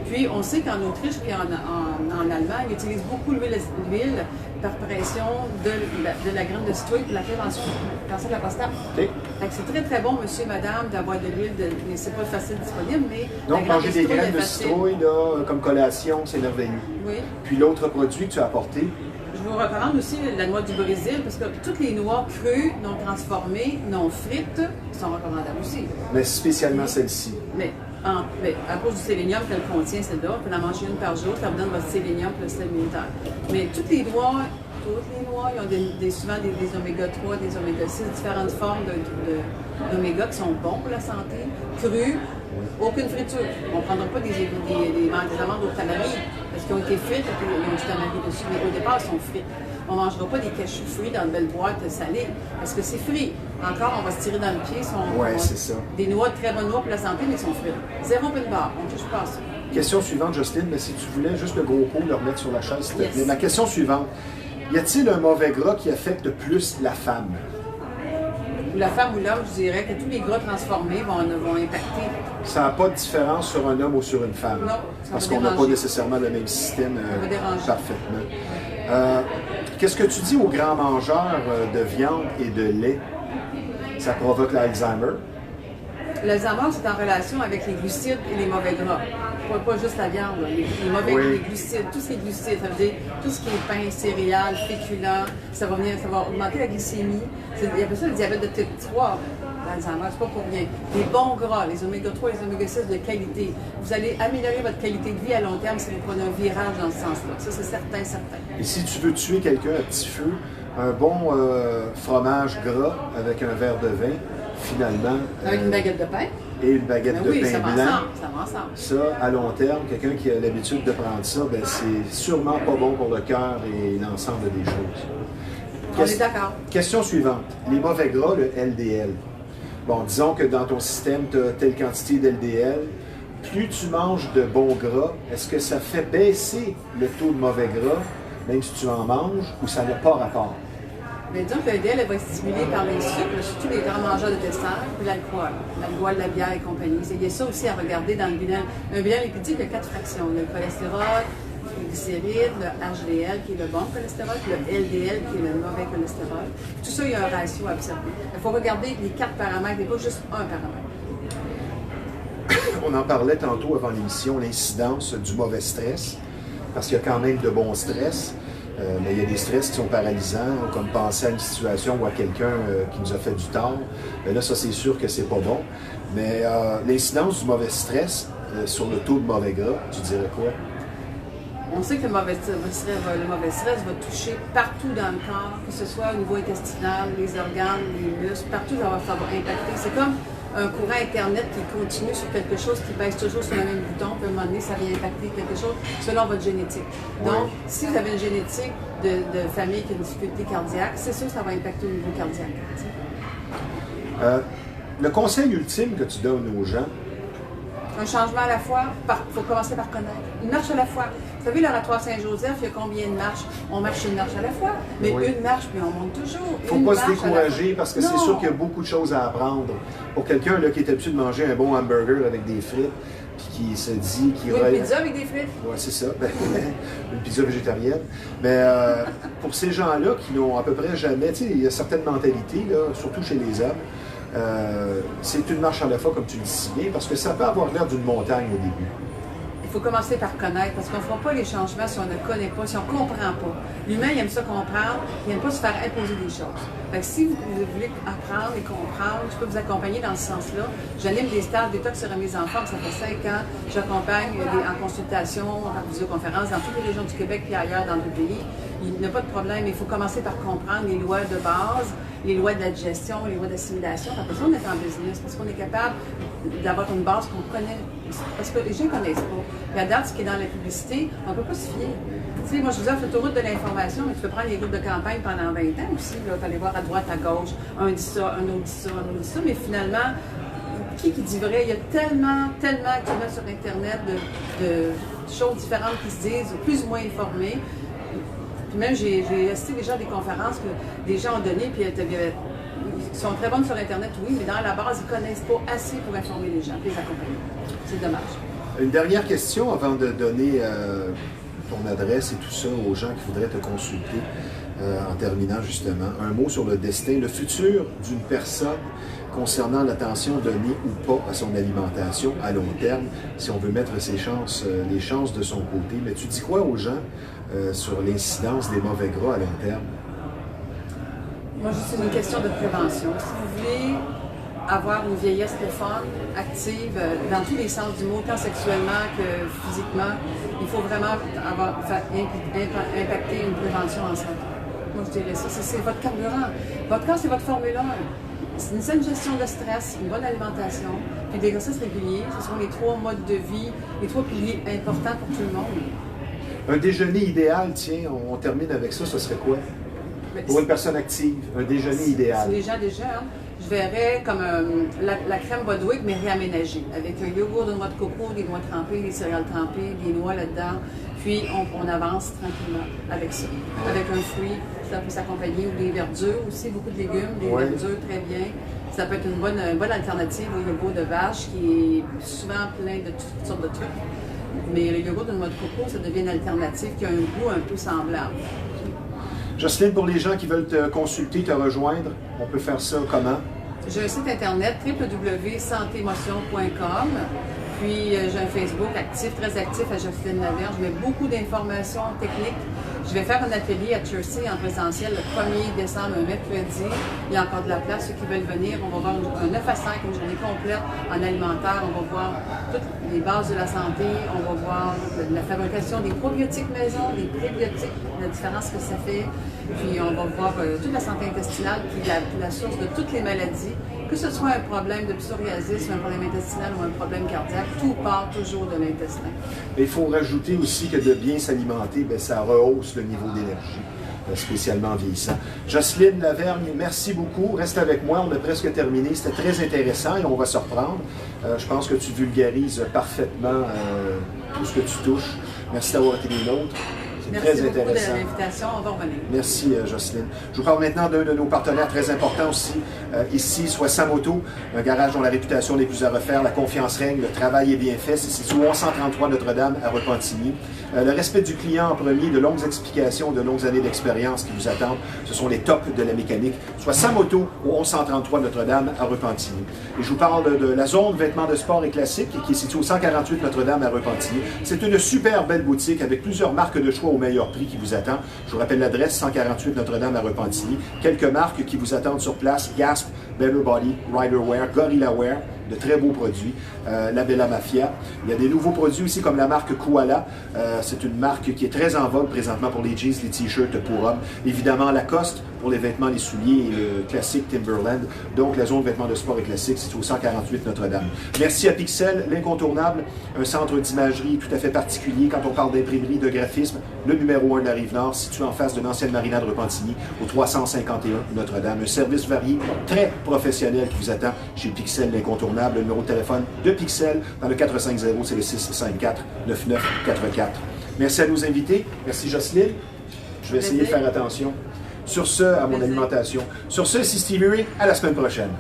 Puis, on sait qu'en Autriche et en Allemagne, ils utilisent beaucoup l'huile par pression de la graine de citrouille pour la prévention du cancer de la prostate. Okay. C'est très, très bon, monsieur et madame, d'avoir de l'huile. Mais c'est pas facile disponible, mais donc, manger des graines de citrouille là, comme collation, c'est merveilleux. Oui. Puis, l'autre produit que tu as apporté? Je vous recommande aussi la noix du Brésil, parce que toutes les noix crues, non transformées, non frites, sont recommandables aussi. Mais spécialement celle-ci. Mais à cause du sélénium qu'elle contient, celle-là, vous pouvez en manger une par jour, ça vous donne votre sélénium pour le système immunitaire. Mais toutes les noix, ils ont souvent des oméga 3, des oméga 6, différentes formes d'oméga qui sont bons pour la santé, crues. Aucune friture. On ne prendra pas des amandes au tamari parce qu'ils ont été frites et ils ont du tamari dessus. Mais au départ, ils sont frites. On ne mangera pas des cachous frits dans une belle boîte salée parce que c'est frit. Encore, on va se tirer dans le pied. Oui, c'est ça. Des noix, de très bonnes noix pour la santé, mais ils sont frites. Zéro pin bar. On ne touche pas à ça. Question suivante, Jocelyne, mais si tu voulais juste le gros pot, le remettre sur la chaise, s'il te plaît. Ma question suivante. Y a-t-il un mauvais gras qui affecte plus la femme? La femme ou l'homme, je dirais que tous les gras transformés vont impacter. Ça n'a pas de différence sur un homme ou sur une femme? Non. Parce qu'on n'a pas nécessairement le même système parfaitement. Qu'est-ce que tu dis aux grands mangeurs de viande et de lait? Ça provoque l'Alzheimer? L'Alzheimer, c'est en relation avec les glucides et les mauvais gras. Pas juste la viande, les mauvais les glucides, tous ces glucides, ça veut dire tout ce qui est pain, céréales, féculents, ça va augmenter la glycémie. Il y a ça le diabète de type 3, l'Alzheimer, c'est pas pour rien. Les bons gras, les oméga 3, les oméga 6 de qualité. Vous allez améliorer votre qualité de vie à long terme si vous prenez un virage dans ce sens-là. Ça, c'est certain. Et si tu veux tuer quelqu'un à petit feu, un bon fromage gras avec un verre de vin, finalement... Avec une baguette de pain. Et une baguette de pain ça blanc. Ça va ensemble. Ça, à long terme, quelqu'un qui a l'habitude de prendre ça, ben, c'est sûrement pas bon pour le cœur et l'ensemble des choses. On est d'accord. Question suivante. Les mauvais gras, le LDL. Bon, disons que dans ton système, tu as telle quantité d'LDL. Plus tu manges de bons gras, est-ce que ça fait baisser le taux de mauvais gras, même si tu en manges, ou ça n'a pas rapport? Mais disons que le LDL va être stimulé par les sucres, surtout les grands mangeurs de dessert, puis l'alcool, la bière et compagnie. Il y a ça aussi à regarder dans le bilan. Un bilan lipidique, il y a 4 fractions. Le cholestérol, le glycéride, le HDL qui est le bon cholestérol, puis le LDL qui est le mauvais cholestérol. Tout ça, il y a un ratio à observer. Il faut regarder les 4 paramètres et pas juste un paramètre. On en parlait tantôt avant l'émission, l'incidence du mauvais stress, parce qu'il y a quand même de bons stress. Mais il y a des stress qui sont paralysants, comme penser à une situation ou à quelqu'un qui nous a fait du tort. Mais là, ça, c'est sûr que c'est pas bon. Mais l'incidence du mauvais stress sur le taux de mauvais gras, tu dirais quoi? On sait que le mauvais stress va toucher partout dans le corps, que ce soit au niveau intestinal, les organes, les muscles, partout ça va impacter. C'est comme un courant Internet qui continue sur quelque chose qui pèse toujours sur le même bouton, puis à un moment donné, ça vient impacter quelque chose selon votre génétique. Donc, si vous avez une génétique de famille qui a une difficulté cardiaque, c'est sûr que ça va impacter au niveau cardiaque. Le conseil ultime que tu donnes aux gens? Un changement à la fois, il faut commencer par connaître. Une marche à la fois. Vous savez, l'oratoire Saint-Joseph, il y a combien de marches? On marche une marche à la fois, mais une marche, puis on monte toujours. Il ne faut pas se décourager parce que c'est sûr qu'il y a beaucoup de choses à apprendre. Pour quelqu'un qui est habitué de manger un bon hamburger avec des frites, puis qui se dit qu'il une pizza avec des frites? Oui, c'est ça. Une pizza végétarienne. Mais pour ces gens-là qui n'ont à peu près jamais, tu sais, il y a certaines mentalités, là, surtout chez les hommes, c'est une marche à la fois, comme tu le dis si bien, parce que ça peut avoir l'air d'une montagne au début. Il faut commencer par connaître, parce qu'on ne fera pas les changements si on ne connaît pas, si on ne comprend pas. L'humain, il aime ça comprendre, il n'aime pas se faire imposer des choses. Fait que si vous voulez apprendre et comprendre, je peux vous accompagner dans ce sens-là. J'anime des stages détox sur remise en forme, ça fait 5 ans. J'accompagne en consultation, en visioconférence dans toutes les régions du Québec et ailleurs dans le pays. Il n'y a pas de problème, il faut commencer par comprendre les lois de base, les lois de la digestion, les lois d'assimilation. Après ça, on est en business, parce qu'on est capable d'avoir une base qu'on connaît. Parce que les gens ne connaissent pas. Puis à date, ce qui est dans la publicité, on ne peut pas se fier. Tu sais, moi, je vous offre l'autoroute de l'information, mais tu peux prendre les routes de campagne pendant 20 ans aussi. Tu vas aller voir à droite, à gauche, un dit ça, un autre dit ça, un autre dit ça. Mais finalement, qui dit vrai? Il y a tellement actuellement sur Internet de choses différentes qui se disent, plus ou moins informées. Puis même, j'ai assisté déjà à des conférences que des gens ont données, puis ils sont très bonnes sur Internet, oui, mais dans la base, ils ne connaissent pas assez pour informer les gens, les accompagner. C'est dommage. Une dernière question avant de donner ton adresse et tout ça aux gens qui voudraient te consulter, en terminant justement. Un mot sur le destin, le futur d'une personne concernant l'attention donnée ou pas à son alimentation à long terme, si on veut mettre les chances de son côté. Mais tu dis quoi aux gens sur l'incidence des mauvais gras à long terme? Moi, c'est une question de prévention. Si vous voulez avoir une vieillesse fun, active, dans tous les sens du mot, tant sexuellement que physiquement, il faut vraiment impacter une prévention en santé. Moi, je dirais ça. C'est votre carburant. Votre corps, c'est votre Formule 1. C'est une saine gestion de stress, une bonne alimentation, puis des exercices réguliers. Ce sont les 3 modes de vie, les 3 piliers importants pour tout le monde. Un déjeuner idéal, tiens, on termine avec ça, ce serait quoi? Pour une personne active, un déjeuner idéal. Si les gens déjeunent, je verrais comme la crème Bodwig, mais réaménagée, avec un yogourt de noix de coco, des noix trempées, des céréales trempées, des noix là-dedans. Puis on avance tranquillement avec ça. Avec un fruit, ça peut s'accompagner, ou des verdures aussi, beaucoup de légumes, des verdures très bien. Ça peut être une bonne alternative au yogourt de vache qui est souvent plein de toutes sortes de trucs. Mais le yogourt de noix de coco, ça devient une alternative qui a un goût un peu semblable. Jocelyne, pour les gens qui veulent te consulter, te rejoindre, on peut faire ça comment? J'ai un site internet www.santémotion.com. Puis j'ai un Facebook actif, très actif à Jocelyne Lavergne. Je mets beaucoup d'informations techniques. Je vais faire un atelier à Chelsea en présentiel le 1er décembre, un mercredi. Il y a encore de la place, ceux qui veulent venir. On va voir un 9 à 5, une journée complète en alimentaire. On va voir toutes les bases de la santé. On va voir la fabrication des probiotiques maison, des prébiotiques, la différence que ça fait. Puis on va voir toute la santé intestinale qui est la source de toutes les maladies. Que ce soit un problème de psoriasis, un problème intestinal ou un problème cardiaque, tout part toujours de l'intestin. Il faut rajouter aussi que de bien s'alimenter, ça rehausse le niveau d'énergie, spécialement en vieillissant. Jocelyne Lavergne, merci beaucoup. Reste avec moi, on a presque terminé. C'était très intéressant et on va se reprendre. Je pense que tu vulgarises parfaitement tout ce que tu touches. Merci d'avoir été des nôtres. Merci très beaucoup intéressant. de l'invitation. On va revenir. Merci, Jocelyne. Je vous parle maintenant d'un de nos partenaires très importants aussi, ici, soit Samoto, un garage dont la réputation n'est plus à refaire, la confiance règne, le travail est bien fait. C'est situé au 1133 Notre-Dame à Repentigny. Le respect du client en premier, de longues explications, de longues années d'expérience qui vous attendent. Ce sont les tops de la mécanique. Soit Samoto au 1133 Notre-Dame à Repentigny. Et je vous parle de la zone vêtements de sport et classiques qui est située au 148 Notre-Dame à Repentigny. C'est une super belle boutique avec plusieurs marques de choix au meilleur prix qui vous attend. Je vous rappelle l'adresse 148 Notre-Dame à Repentigny. Quelques marques qui vous attendent sur place: Gasp, Better Body, Riderwear, Gorilla Wear, de très beaux produits. La Bella Mafia. Il y a des nouveaux produits aussi comme la marque Koala. C'est une marque qui est très en vogue présentement pour les jeans, les t-shirts pour hommes. Évidemment Lacoste pour les vêtements, les souliers et le classique Timberland. Donc la zone vêtements de sport et classique, c'est au 148 Notre-Dame. Merci à Pixel, l'incontournable, un centre d'imagerie tout à fait particulier quand on parle d'imprimerie, de graphisme. Le numéro 1 de la Rive-Nord, situé en face de l'ancienne marina de Repentigny, au 351 Notre-Dame. Un service varié, très professionnel qui vous attend chez Pixel, l'incontournable. Le numéro de téléphone de Pixel dans le 450, c'est le 654-9944. Merci à nos invités. Merci Jocelyne. Je vais essayer de faire attention. Sur ce, à mon alimentation. Sur ce, c'est Stevie Ray. À la semaine prochaine.